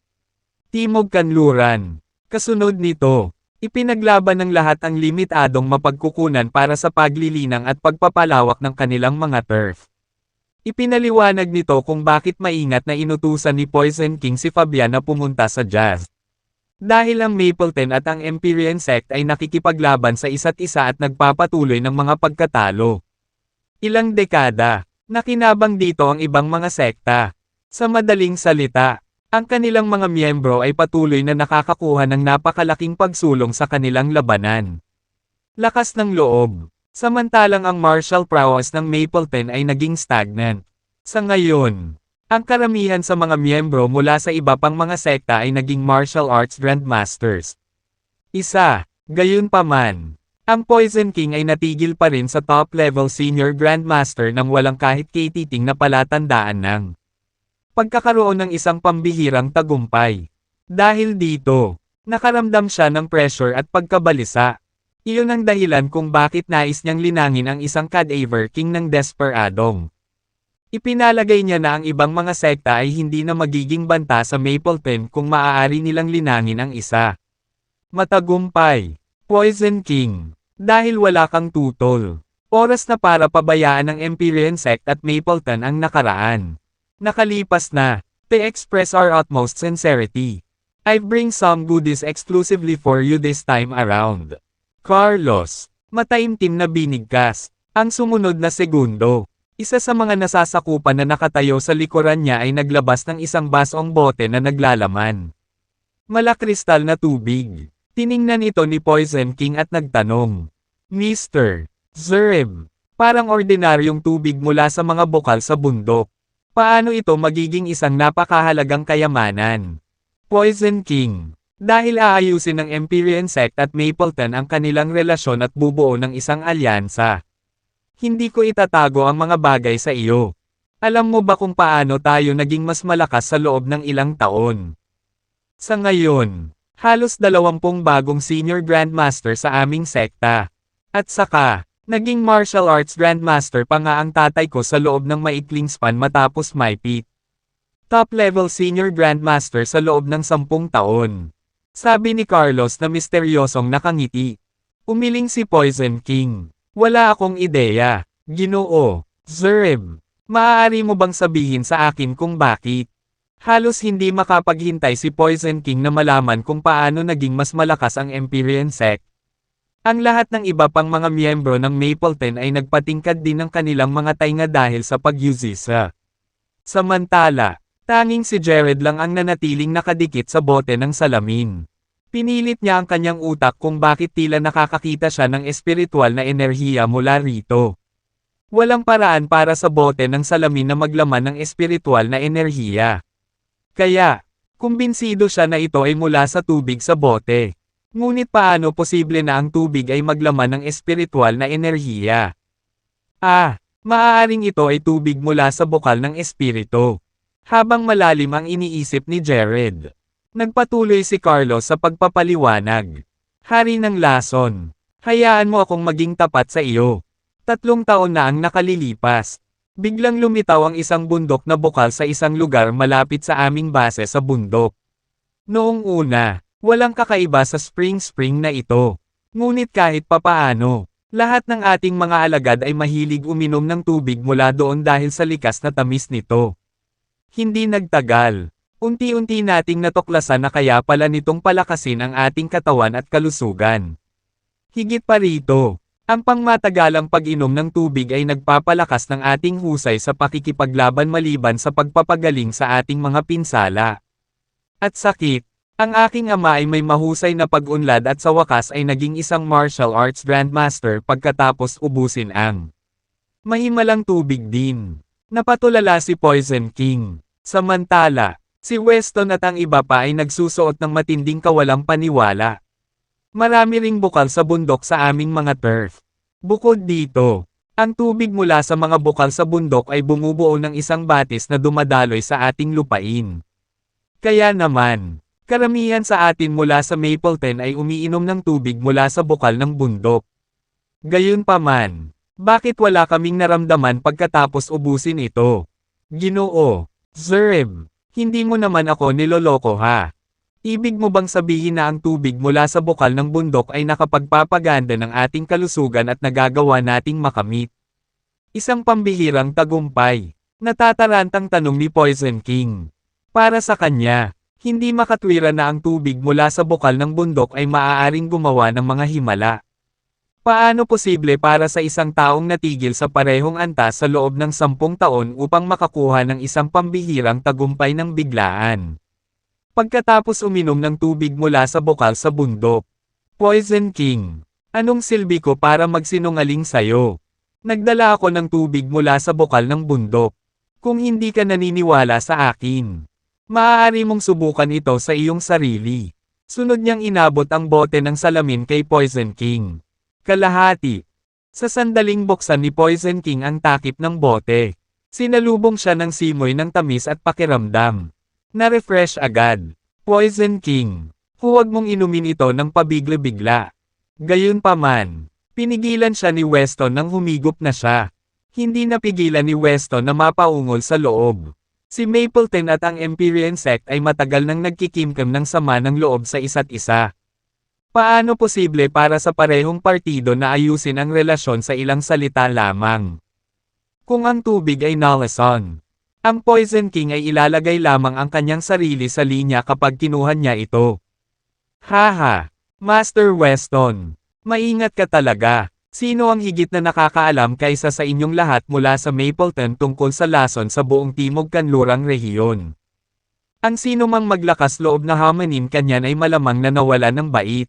Timog Kanluran. Kasunod nito, ipinaglaban ng lahat ang limitadong mapagkukunan para sa paglilinang at pagpapalawak ng kanilang mga turf. Ipinaliwanag nito kung bakit maingat na inutusan ni Poison King si Fabian na pumunta sa Jazz. Dahil ang Mapleton at ang Empyrean sect ay nakikipaglaban sa isa't isa at nagpapatuloy ng mga pagkatalo. Ilang dekada, nakinabang dito ang ibang mga sekta. Sa madaling salita, ang kanilang mga miyembro ay patuloy na nakakakuha ng napakalaking pagsulong sa kanilang labanan. Lakas ng loob. Samantalang ang martial prowess ng Mapleton ay naging stagnant. Sa ngayon, ang karamihan sa mga miyembro mula sa iba pang mga sekta ay naging martial arts grandmasters. Gayunpaman, ang Poison King ay natigil pa rin sa top-level senior grandmaster nang walang kahit katiting na palatandaan ng pagkakaroon ng isang pambihirang tagumpay. Dahil dito, nakaramdam siya ng pressure at pagkabalisa. Iyon ang dahilan kung bakit nais niyang linangin ang isang cadaver king ng Desperadong. Ipinalagay niya na ang ibang mga sekta ay hindi na magiging banta sa Mapleton kung maaari nilang linangin ang isa. Matagumpay. Poison King. Dahil wala kang tutol. Oras na para pabayaan ng Empyrean sect at Mapleton ang nakaraan. Nakalipas na. To express our utmost sincerity. I bring some goodies exclusively for you this time around. Carlos. Mataimtim na binigkas. Ang sumunod na segundo. Isa sa mga nasasakupan na nakatayo sa likuran niya ay naglabas ng isang basong bote na naglalaman. Malakristal na tubig. Tiningnan ito ni Poison King at nagtanong. Mr. Zereb, parang ordinaryong tubig mula sa mga bukal sa bundok. Paano ito magiging isang napakahalagang kayamanan? Poison King. Dahil aayusin ng Empyrean Sect at Mapleton ang kanilang relasyon at bubuo ng isang alyansa. Hindi ko itatago ang mga bagay sa iyo. Alam mo ba kung paano tayo naging mas malakas sa loob ng ilang taon? Sa ngayon, halos 20 bagong Senior Grandmaster sa aming sekta. At saka, naging martial arts grandmaster pa nga ang tatay ko sa loob ng maikling span matapos maipit. Top-level senior grandmaster sa loob ng 10 taon. Sabi ni Carlos na misteryosong nakangiti. Umiling si Poison King. Wala akong ideya. Ginoo. Zereb. Maaari mo bang sabihin sa akin kung bakit? Halos hindi makapaghintay si Poison King na malaman kung paano naging mas malakas ang Empyrean Sect. Ang lahat ng iba pang mga miyembro ng Mapleton ay nagpatingkad din ng kanilang mga tainga dahil sa pagyusisa. Samantala, tanging si Jared lang ang nanatiling nakadikit sa bote ng salamin. Pinilit niya ang kanyang utak kung bakit tila nakakakita siya ng espiritual na enerhiya mula rito. Walang paraan para sa bote ng salamin na maglaman ng espiritual na enerhiya. Kaya, kumbinsido siya na ito ay mula sa tubig sa bote. Ngunit paano posible na ang tubig ay maglaman ng espiritual na enerhiya? Maaaring ito ay tubig mula sa bukal ng espiritu. Habang malalim ang iniisip ni Jared, nagpatuloy si Carlos sa pagpapaliwanag. Hari ng lason, hayaan mo akong maging tapat sa iyo. 3 taon na ang nakalilipas. Biglang lumitaw ang isang bundok na bukal sa isang lugar malapit sa aming base sa bundok. Noong una, walang kakaiba sa spring na ito. Ngunit kahit papaano, lahat ng ating mga alagad ay mahilig uminom ng tubig mula doon dahil sa likas na tamis nito. Hindi nagtagal. Unti-unti nating natuklasan na kaya pala nitong palakasin ang ating katawan at kalusugan. Higit pa rito, ang pangmatagalang pag-inom ng tubig ay nagpapalakas ng ating husay sa pakikipaglaban maliban sa pagpapagaling sa ating mga pinsala at sakit. Ang aking ama ay may mahusay na pag-unlad at sa wakas ay naging isang martial arts grandmaster pagkatapos ubusin ang mahimalang tubig din. Napatulala si Poison King. Samantala, si Weston at ang iba pa ay nagsusuot ng matinding kawalang paniwala. Marami ring bukal sa bundok sa aming mga turf. Bukod dito, ang tubig mula sa mga bukal sa bundok ay bumubuo ng isang batis na dumadaloy sa ating lupain. Kaya naman, karamihan sa atin mula sa Mapleton ay umiinom ng tubig mula sa bukal ng bundok. Gayunpaman, bakit wala kaming naramdaman pagkatapos ubusin ito? Ginoo, Zereb, hindi mo naman ako niloloko ha? Ibig mo bang sabihin na ang tubig mula sa bukal ng bundok ay nakapagpapaganda ng ating kalusugan at nagagawa nating makamit? Isang pambihirang tagumpay. Natatarantang tanong ni Poison King. Para sa kanya, hindi makatwira na ang tubig mula sa bukal ng bundok ay maaaring gumawa ng mga himala. Paano posible para sa isang taong natigil sa parehong antas sa loob ng 10 taon upang makakuha ng isang pambihirang tagumpay ng biglaan? Pagkatapos uminom ng tubig mula sa bukal sa bundok. Poison King, anong silbi ko para magsinungaling sayo? Nagdala ako ng tubig mula sa bukal ng bundok. Kung hindi ka naniniwala sa akin, maaari mong subukan ito sa iyong sarili. Sunod niyang inabot ang bote ng salamin kay Poison King. Kalahati. Sa sandaling buksan ni Poison King ang takip ng bote, sinalubong siya ng simoy ng tamis at pakiramdam. Na-refresh agad. Poison King, huwag mong inumin ito ng pabigla-bigla. Gayunpaman, pinigilan siya ni Weston nang humigop na siya. Hindi napigilan ni Weston na mapaungol sa loob. Si Mapleton at ang Empyrean Sect ay matagal nang nagkikimkim ng sama ng loob sa isa't isa. Paano posible para sa parehong partido na ayusin ang relasyon sa ilang salita lamang? Kung ang tubig ay nalason, ang Poison King ay ilalagay lamang ang kanyang sarili sa linya kapag kinuha niya ito. Haha, Master Weston, maingat ka talaga. Sino ang higit na nakakaalam kaysa sa inyong lahat mula sa Mapleton tungkol sa lason sa buong Timog Kanlurang rehiyon? Ang sino mang maglakas loob na hamanin kanyan ay malamang na nawala ng bait.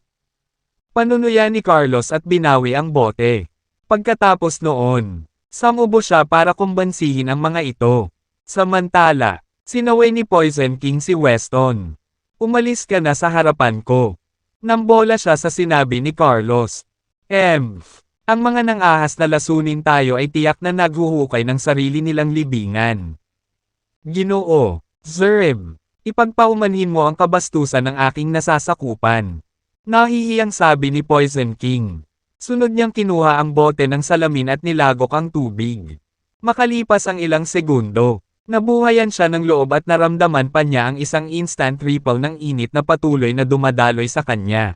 Panunuya ni Carlos at binawi ang bote. Pagkatapos noon, sumubo siya para kumbansihin ang mga ito. Samantala, sinaway ni Poison King si Weston. Umalis ka na sa harapan ko. Nambola siya sa sinabi ni Carlos. Ang mga nang-ahas na lasunin tayo ay tiyak na naghuhukay ng sarili nilang libingan. Ginoo, Zerb, ipagpaumanhin mo ang kabastusan ng aking nasasakupan. Nahihiyang sabi ni Poison King. Sunod niyang kinuha ang bote ng salamin at nilagok ang tubig. Makalipas ang ilang segundo, nabuhayan siya ng loob at naramdaman pa niya ang isang instant ripple ng init na patuloy na dumadaloy sa kanya.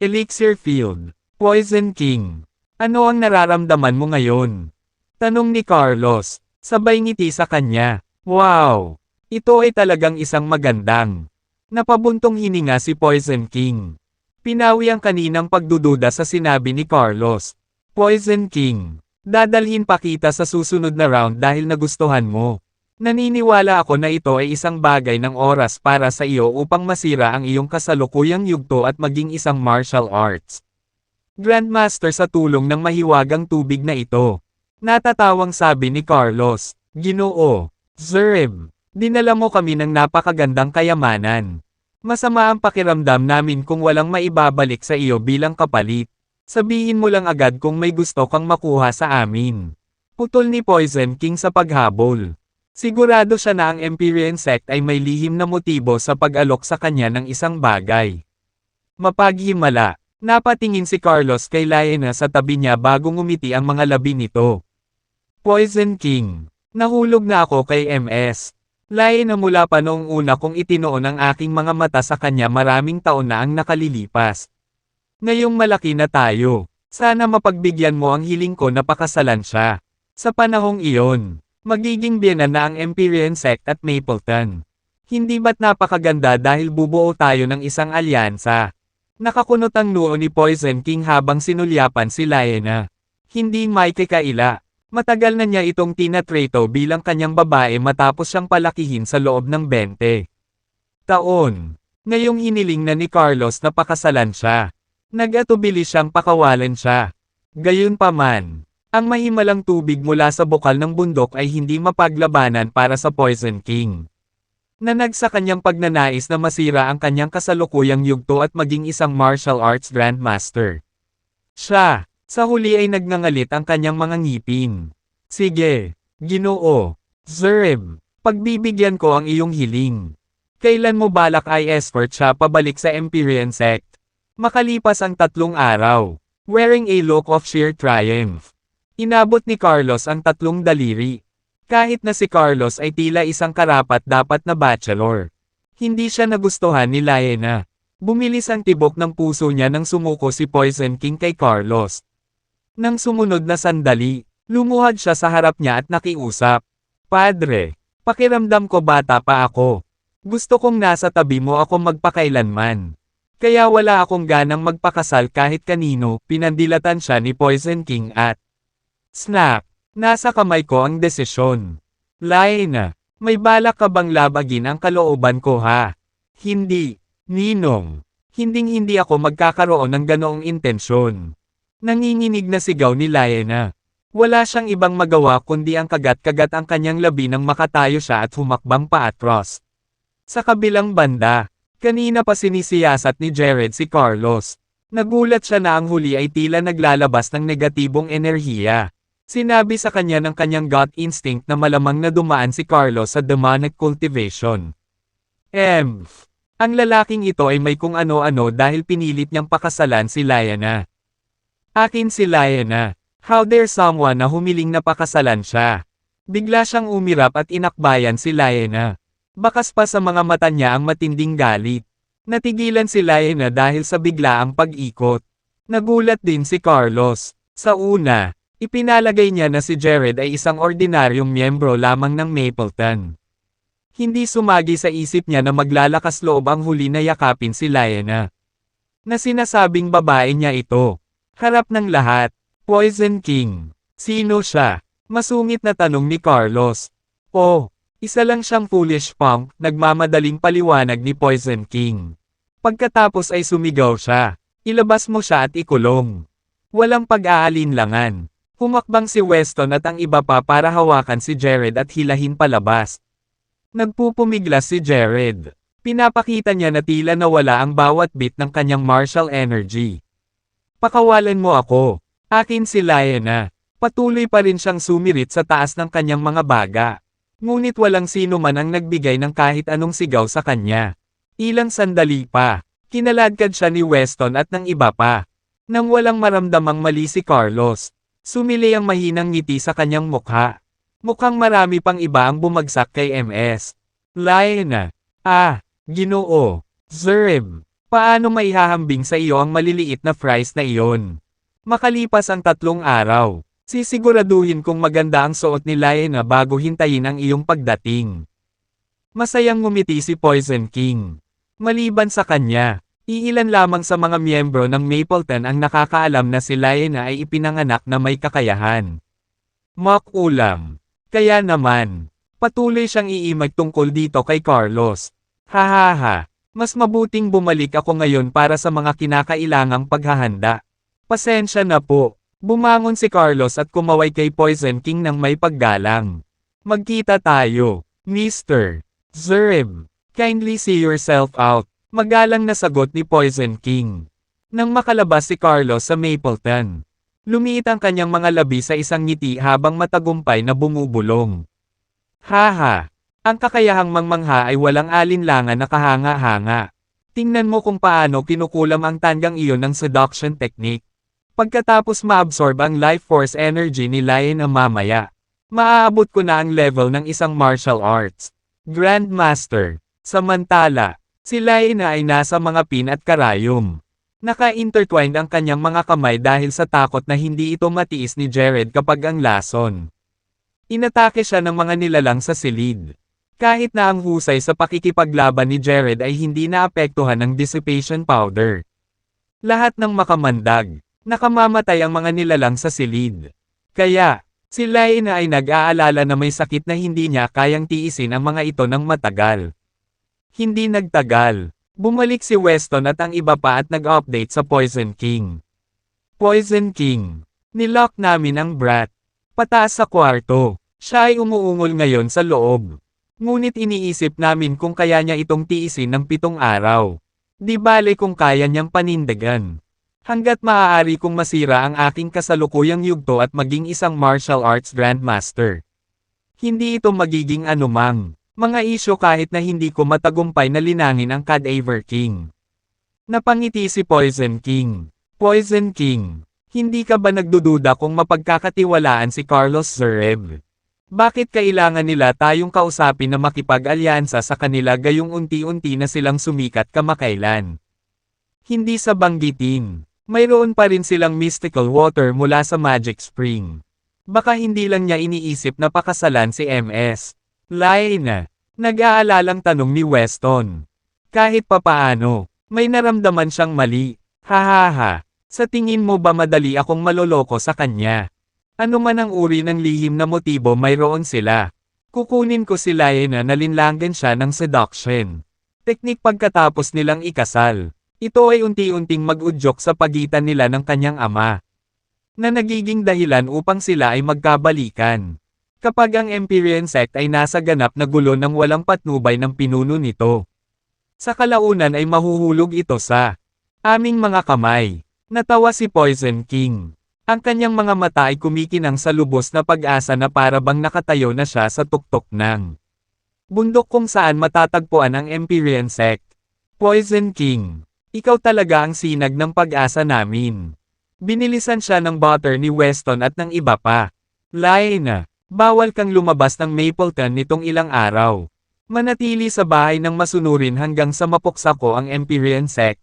Elixir Field, Poison King. Ano ang nararamdaman mo ngayon? Tanong ni Carlos, sabay ngiti sa kanya. Wow! Ito ay talagang isang magandang. Napabuntong hininga si Poison King. Pinawi ang kaninang pagdududa sa sinabi ni Carlos. Poison King, dadalhin pa kita sa susunod na round dahil nagustuhan mo. Naniniwala ako na ito ay isang bagay ng oras para sa iyo upang masira ang iyong kasalukuyang yugto at maging isang martial arts Grandmaster sa tulong ng mahiwagang tubig na ito. Natatawang sabi ni Carlos, Ginoo, Zerb, dinala mo kami ng napakagandang kayamanan. Masama ang pakiramdam namin kung walang maibabalik sa iyo bilang kapalit. Sabihin mo lang agad kung may gusto kang makuha sa amin. Putol ni Poison King sa paghabol. Sigurado siya na ang Empyrean Sect ay may lihim na motibo sa pag-alok sa kanya ng isang bagay. Mapaghimala, napatingin si Carlos kay Laena sa tabi niya bago ngumiti ang mga labi nito. Poison King, nahulog na ako kay MS. Laena mula pa noong una kong itinoon ang aking mga mata sa kanya maraming taon na ang nakalilipas. Ngayong malaki na tayo, sana mapagbigyan mo ang hiling ko na pakasalan siya. Sa panahong iyon, magiging biyenan na ang Empyrean Sect at Mapleton. Hindi ba't napakaganda dahil bubuo tayo ng isang alyansa? Nakakunot ang noo ni Poison King habang sinulyapan si Laena. Hindi may kakaila. Matagal na niya itong tinatreto bilang kanyang babae matapos siyang palakihin sa loob ng 20 taon. Ngayong hiniling na ni Carlos na pakasalan siya. Nag-atubili siyang pakawalan siya. Gayunpaman, ang mahimalang tubig mula sa bukal ng bundok ay hindi mapaglabanan para sa Poison King. Nanag sa kanyang pagnanais na masira ang kanyang kasalukuyang yugto at maging isang martial arts grandmaster. Siya, sa huli ay nagngangalit ang kanyang mga ngipin. Sige, Ginoo, Zerb, pagbibigyan ko ang iyong hiling. Kailan mo balak ay escort siya pabalik sa Empyrean Sect? Makalipas ang 3 araw, wearing a look of sheer triumph. Inabot ni Carlos ang 3 daliri. Kahit na si Carlos ay tila isang karapat-dapat na bachelor. Hindi siya nagustuhan ni Laena. Bumilis ang tibok ng puso niya nang sumuko si Poison King kay Carlos. Nang sumunod na sandali, lumuhad siya sa harap niya at nakiusap. Padre, pakiramdam ko bata pa ako. Gusto kong nasa tabi mo ako magpakailanman. Kaya wala akong ganang magpakasal kahit kanino, pinandilatan siya ni Poison King at snap! Nasa kamay ko ang desisyon. Laena, may balak ka bang labagin ang kalooban ko ha? Hindi, Ninong. Hinding-hindi ako magkakaroon ng ganoong intensyon. Nanginginig na sigaw ni Laena. Wala siyang ibang magawa kundi ang kagat-kagat ang kanyang labi nang makatayo siya at humakbang paatros. Sa kabilang banda, kanina pa sinisiyasat ni Jared si Carlos. Nagulat siya na ang huli ay tila naglalabas ng negatibong enerhiya. Sinabi sa kanya ng kanyang gut instinct na malamang na dumaan si Carlos sa demonic cultivation. Ang lalaking ito ay may kung ano-ano dahil pinilit niyang pakasalan si Laena. Akin si Laena. How dare someone na humiling na pakasalan siya? Bigla siyang umirap at inakbayan si Laena. Bakas pa sa mga mata niya ang matinding galit. Natigilan si Laena dahil sa biglaang pag-ikot. Nagulat din si Carlos. Sa una, ipinalagay niya na si Jared ay isang ordinaryong miyembro lamang ng Mapleton. Hindi sumagi sa isip niya na maglalakas loob ang huli na yakapin si Laena. Na sinasabing babae niya ito. Harap ng lahat, Poison King. Sino siya? Masungit na tanong ni Carlos. Oh, isa lang siyang foolish punk, nagmamadaling paliwanag ni Poison King. Pagkatapos ay sumigaw siya. Ilabas mo siya at ikulong. Walang pag-aalinlangan. Humakbang si Weston at ang iba pa para hawakan si Jared at hilahin palabas. Nagpupumiglas si Jared. Pinapakita niya na tila nawala ang bawat bit ng kanyang martial energy. Pakawalan mo ako. Akin si Lyanna. Patuloy pa rin siyang sumirit sa taas ng kanyang mga baga. Ngunit walang sino man ang nagbigay ng kahit anong sigaw sa kanya. Ilang sandali pa, kinaladkad siya ni Weston at ng iba pa. Nang walang maramdamang mali si Carlos, sumili ang mahinang ngiti sa kanyang mukha. Mukhang marami pang iba ang bumagsak kay MS. Lyanna. Ginoo. Zerb. Paano maihahambing sa iyo ang maliliit na fries na iyon? Makalipas ang 3 araw, sisiguraduhin kong maganda ang suot ni Lyanna bago hintayin ang iyong pagdating. Masayang ngumiti si Poison King. Maliban sa kanya, iilan lamang sa mga miyembro ng Mapleton ang nakakaalam na si Lyanna ay ipinanganak na may kakayahan. Mock ulam. Kaya naman, patuloy siyang iimag tungkol dito kay Carlos. Hahaha, mas mabuting bumalik ako ngayon para sa mga kinakailangang paghahanda. Pasensya na po. Bumangon si Carlos at kumaway kay Poison King ng may paggalang. Magkita tayo, Mr. Zerb. Kindly see yourself out. Magalang na sagot ni Poison King. Nang makalabas si Carlos sa Mapleton, lumiit ang kanyang mga labi sa isang ngiti habang matagumpay na bumubulong. Haha! Ang kakayahang mangmangha ay walang alinlangan na kahanga-hanga. Tingnan mo kung paano kinukulam ang tandang iyon ng seduction technique. Pagkatapos maabsorb ang life force energy ni Lyanna mamaya, maaabot ko na ang level ng isang martial arts Grandmaster. Samantala, si Lyanna ay nasa mga pin at karayom. Naka-intertwined ang kanyang mga kamay dahil sa takot na hindi ito matiis ni Jared kapag ang lason. Inatake siya ng mga nilalang sa silid. Kahit na ang husay sa pakikipaglaban ni Jared ay hindi naapektuhan ng dissipation powder. Lahat ng makamandag, nakamamatay ang mga nilalang sa silid. Kaya, si Lyanna ay nag-aalala na may sakit na hindi niya kayang tiisin ang mga ito ng matagal. Hindi nagtagal. Bumalik si Weston at ang iba pa at nag-update sa Poison King. Poison King. Nilock namin ang brat. Pataas sa kwarto. Siya ay umuungol ngayon sa loob. Ngunit iniisip namin kung kaya niya itong tiisin ng 7 araw. Di bale kung kaya niyang panindigan. Hanggat maaari kong masira ang aking kasalukuyang yugto at maging isang martial arts grandmaster. Hindi ito magiging anumang mga isyo kahit na hindi ko matagumpay na linangin ang Cadaver King. Napangiti si Poison King. Poison King, hindi ka ba nagdududa kung mapagkakatiwalaan si Carlos Zerb? Bakit kailangan nila tayong kausapin na makipag-alyansa sa kanila gayong unti-unti na silang sumikat kamakailan? Hindi sa banggitin. Mayroon pa rin silang mystical water mula sa Magic Spring. Baka hindi lang niya iniisip na pakasalan si MS. Lyanna. Nag-aalalang tanong ni Weston. Kahit papaano, may naramdaman siyang mali. Hahaha. Sa tingin mo ba madali akong maloloko sa kanya? Ano man ang uri ng lihim na motibo mayroon sila. Kukunin ko si Lyanna na linlangan siya ng seduction. Teknik pagkatapos nilang ikasal. Ito ay unti-unting mag-udyok sa pagitan nila ng kanyang ama. Na nagiging dahilan upang sila ay magkabalikan. Kapag ang Empyrean sect ay nasa ganap na gulo ng walang patnubay ng pinuno nito. Sa kalaunan ay mahuhulog ito sa aming mga kamay. Natawa si Poison King. Ang kanyang mga mata ay kumikinang sa lubos na pag-asa na para bang nakatayo na siya sa tuktok ng bundok kung saan matatagpuan ang Empyrean sect. Poison King. Ikaw talaga ang sinag ng pag-asa namin. Binilisan siya ng butter ni Weston at ng iba pa. Lyanna. Bawal kang lumabas ng Mapleton nitong ilang araw. Manatili sa bahay ng masunurin hanggang sa mapuksa ko ang Empyrean sect.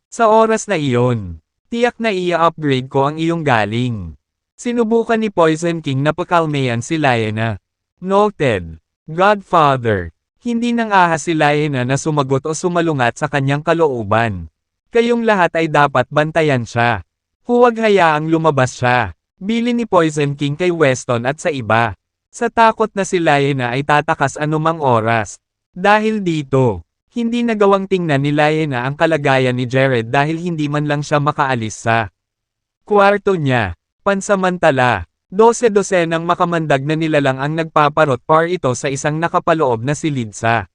Sa oras na iyon, tiyak na i-upgrade ko ang iyong galing. Sinubukan ni Poison King na pakalmayan si Lyanna. Noted. Godfather. Hindi nang ahas si Lyanna na sumagot o sumalungat sa kanyang kalooban. Kayong lahat ay dapat bantayan siya. Huwag hayaang lumabas siya. Bili ni Poison King kay Weston at sa iba. Sa takot na si Lyanna ay tatakas anumang oras. Dahil dito, Hindi nagawang tingnan ni Liana ang kalagayan ni Jared dahil hindi man lang siya makaalis sa kwarto niya. Pansamantala, 12-dosenang makamandag na nilalang ang nagpaparot par ito sa isang nakapaloob na silid sa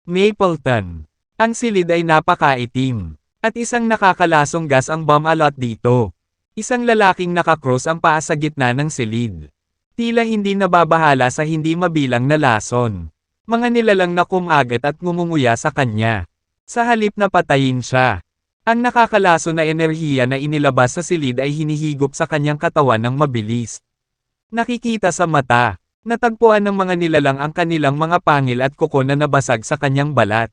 Mapleton. Ang silid ay napakaitim. At isang nakakalasong gas ang bumalot dito. Isang lalaking nakakross ang paa sa gitna ng silid. Tila hindi nababahala sa hindi mabilang na lason. Mga nilalang na kumagat at ngumunguya sa kanya. Sa halip na patayin siya. Ang nakakalaso na enerhiya na inilabas sa silid ay hinihigop sa kanyang katawan ng mabilis. Nakikita sa mata. Natagpuan ng mga nilalang ang kanilang mga pangil at kuko na nabasag sa kanyang balat.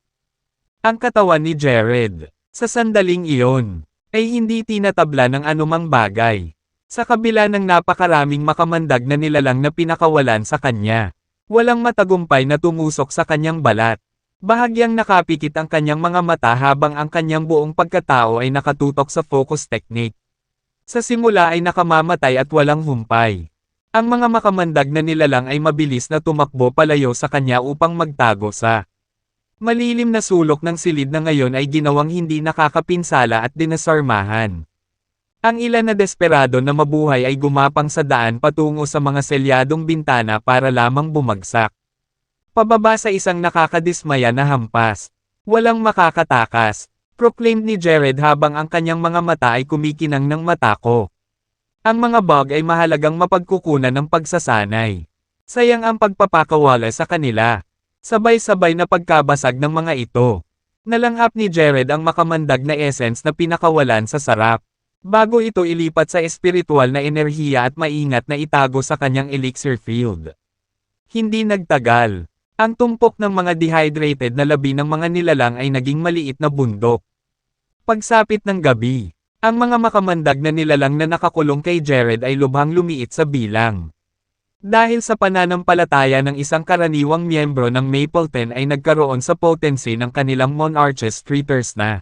Ang katawan ni Jared, sa sandaling iyon, ay hindi tinatabla ng anumang bagay. Sa kabila ng napakaraming makamandag na nilalang na pinakawalan sa kanya. Walang matagumpay na tumusok sa kanyang balat. Bahagyang nakapikit ang kanyang mga mata habang ang kanyang buong pagkatao ay nakatutok sa focus technique. Sa simula ay nakamamatay at walang humpay. Ang mga makamandag na nilalang ay mabilis na tumakbo palayo sa kanya upang magtago sa malilim na sulok ng silid na ngayon ay ginawang hindi nakakapinsala at dinasarmahan. Ang ilan na desperado na mabuhay ay gumapang sa daan patungo sa mga selyadong bintana para lamang bumagsak. Pababa sa isang nakakadismaya na hampas. Walang makakatakas, proclaimed ni Jared habang ang kanyang mga mata ay kumikinang ng matako. Ang mga bug ay mahalagang mapagkukunan ng pagsasanay. Sayang ang pagpapakawala sa kanila. Sabay-sabay na pagkabasag ng mga ito. Nalanghap ni Jared ang makamandag na essence na pinakawalan sa sarap. Bago ito ilipat sa espiritual na enerhiya at maingat na itago sa kanyang elixir field. Hindi nagtagal. Ang tumpok ng mga dehydrated na labi ng mga nilalang ay naging maliit na bundok. Pagsapit ng gabi, ang mga makamandag na nilalang na nakakulong kay Jared ay lubhang lumiit sa bilang. Dahil sa pananampalataya ng isang karaniwang miyembro ng Mapleton ay nagkaroon sa potency ng kanilang Monarches Streeters na.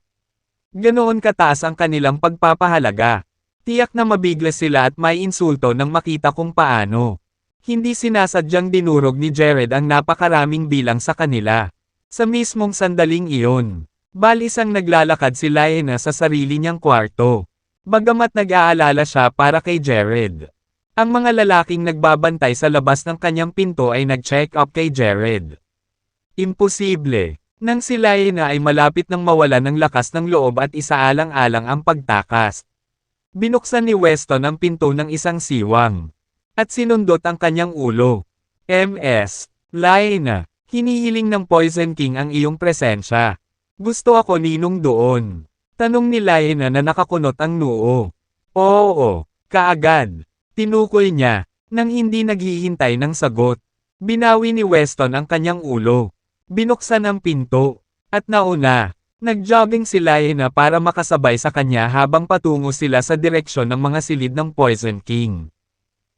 Ganoon kataas ang kanilang pagpapahalaga. Tiyak na mabigla sila at may insulto nang makita kung paano. Hindi sinasadyang dinurog ni Jared ang napakaraming bilang sa kanila. Sa mismong sandaling iyon, balisang naglalakad si Liana sa sarili niyang kwarto. Bagamat nag-aalala siya para kay Jared. Ang mga lalaking nagbabantay sa labas ng kanyang pinto ay nag-check up kay Jared. Imposible. Nang si Liana ay malapit nang mawalan ng lakas ng loob at isaalang-alang ang pagtakas. Binuksan ni Weston ang pinto ng isang siwang. At sinundot ang kanyang ulo. MS. Liana, hinihiling ng Poison King ang iyong presensya. Gusto ako ninong doon. Tanong ni Liana na nakakunot ang noo. Oo, kaagad. Tinukoy niya, nang hindi naghihintay ng sagot. Binawi ni Weston ang kanyang ulo. Binuksan ang pinto. At nauna, nag-jogging si Liana para makasabay sa kanya habang patungo sila sa direksyon ng mga silid ng Poison King.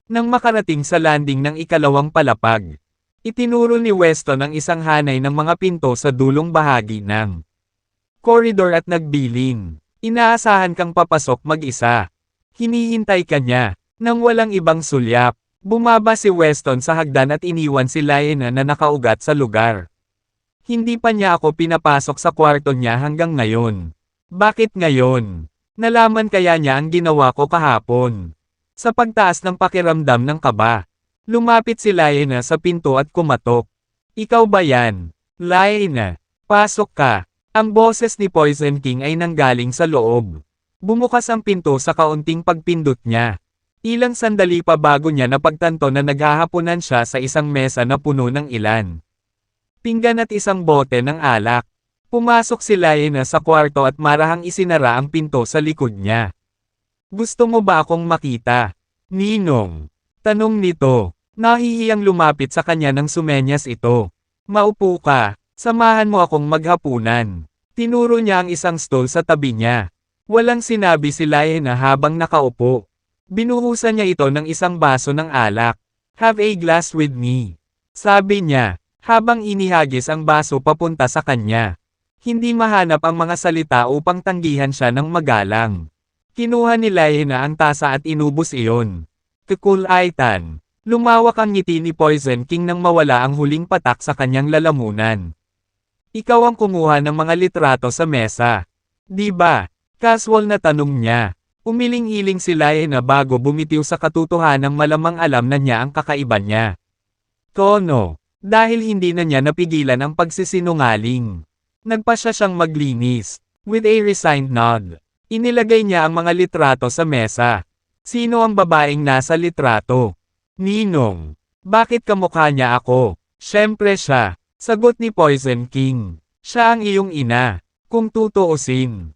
Nang makarating sa landing ng ikalawang palapag, itinuro ni Weston ang isang hanay ng mga pinto sa dulong bahagi ng koridor at nagbilin. Inaasahan kang papasok mag-isa. Hinihintay ka niya. Nang walang ibang sulyap, bumaba si Weston sa hagdan at iniwan si Liana na nakaugat sa lugar. Hindi pa niya ako pinapasok sa kwarto niya hanggang ngayon. Bakit ngayon? Nalaman kaya niya ang ginawa ko kahapon. Sa pagtaas ng pakiramdam ng kaba, lumapit si Liana sa pinto at kumatok. Ikaw ba yan? Liana, pasok ka. Ang boses ni Poison King ay nanggaling sa loob. Bumukas ang pinto sa kaunting pagpindot niya. Ilang sandali pa bago niya napagtanto na naghahaponan siya sa isang mesa na puno ng ilan pinggan at isang bote ng alak. Pumasok si Liana sa kwarto at marahang isinara ang pinto sa likod niya. Gusto mo ba akong makita? Ninong. Tanong nito. Nahihiyang lumapit sa kanya ng sumenyas ito. Maupo ka. Samahan mo akong maghapunan. Tinuro niya ang isang stool sa tabi niya. Walang sinabi si Liana habang nakaupo. Binuhusan niya ito ng isang baso ng alak. Have a glass with me. Sabi niya. Habang inihagis ang baso papunta sa kanya. Hindi mahanap ang mga salita upang tanggihan siya ng magalang. Kinuha ni Liana ang tasa at inubos iyon. Kakulaitan. Lumawak ang ngiti ni Poison King nang mawala ang huling patak sa kanyang lalamunan. Ikaw ang kumuha ng mga litrato sa mesa. Di ba? Casual na tanong niya. Umiling-iling si Liana bago bumitiw sa katotohanang malamang alam na niya ang kakaiba niya. Tono. Dahil hindi na niya napigilan ang pagsisinungaling. Nagpa siya siyang maglinis. With a resigned nod. Inilagay niya ang mga litrato sa mesa. Sino ang babaeng nasa litrato? Ninong. Bakit kamukha niya ako? Siyempre siya. Sagot ni Poison King. Siya ang iyong ina. Kung tutuusin.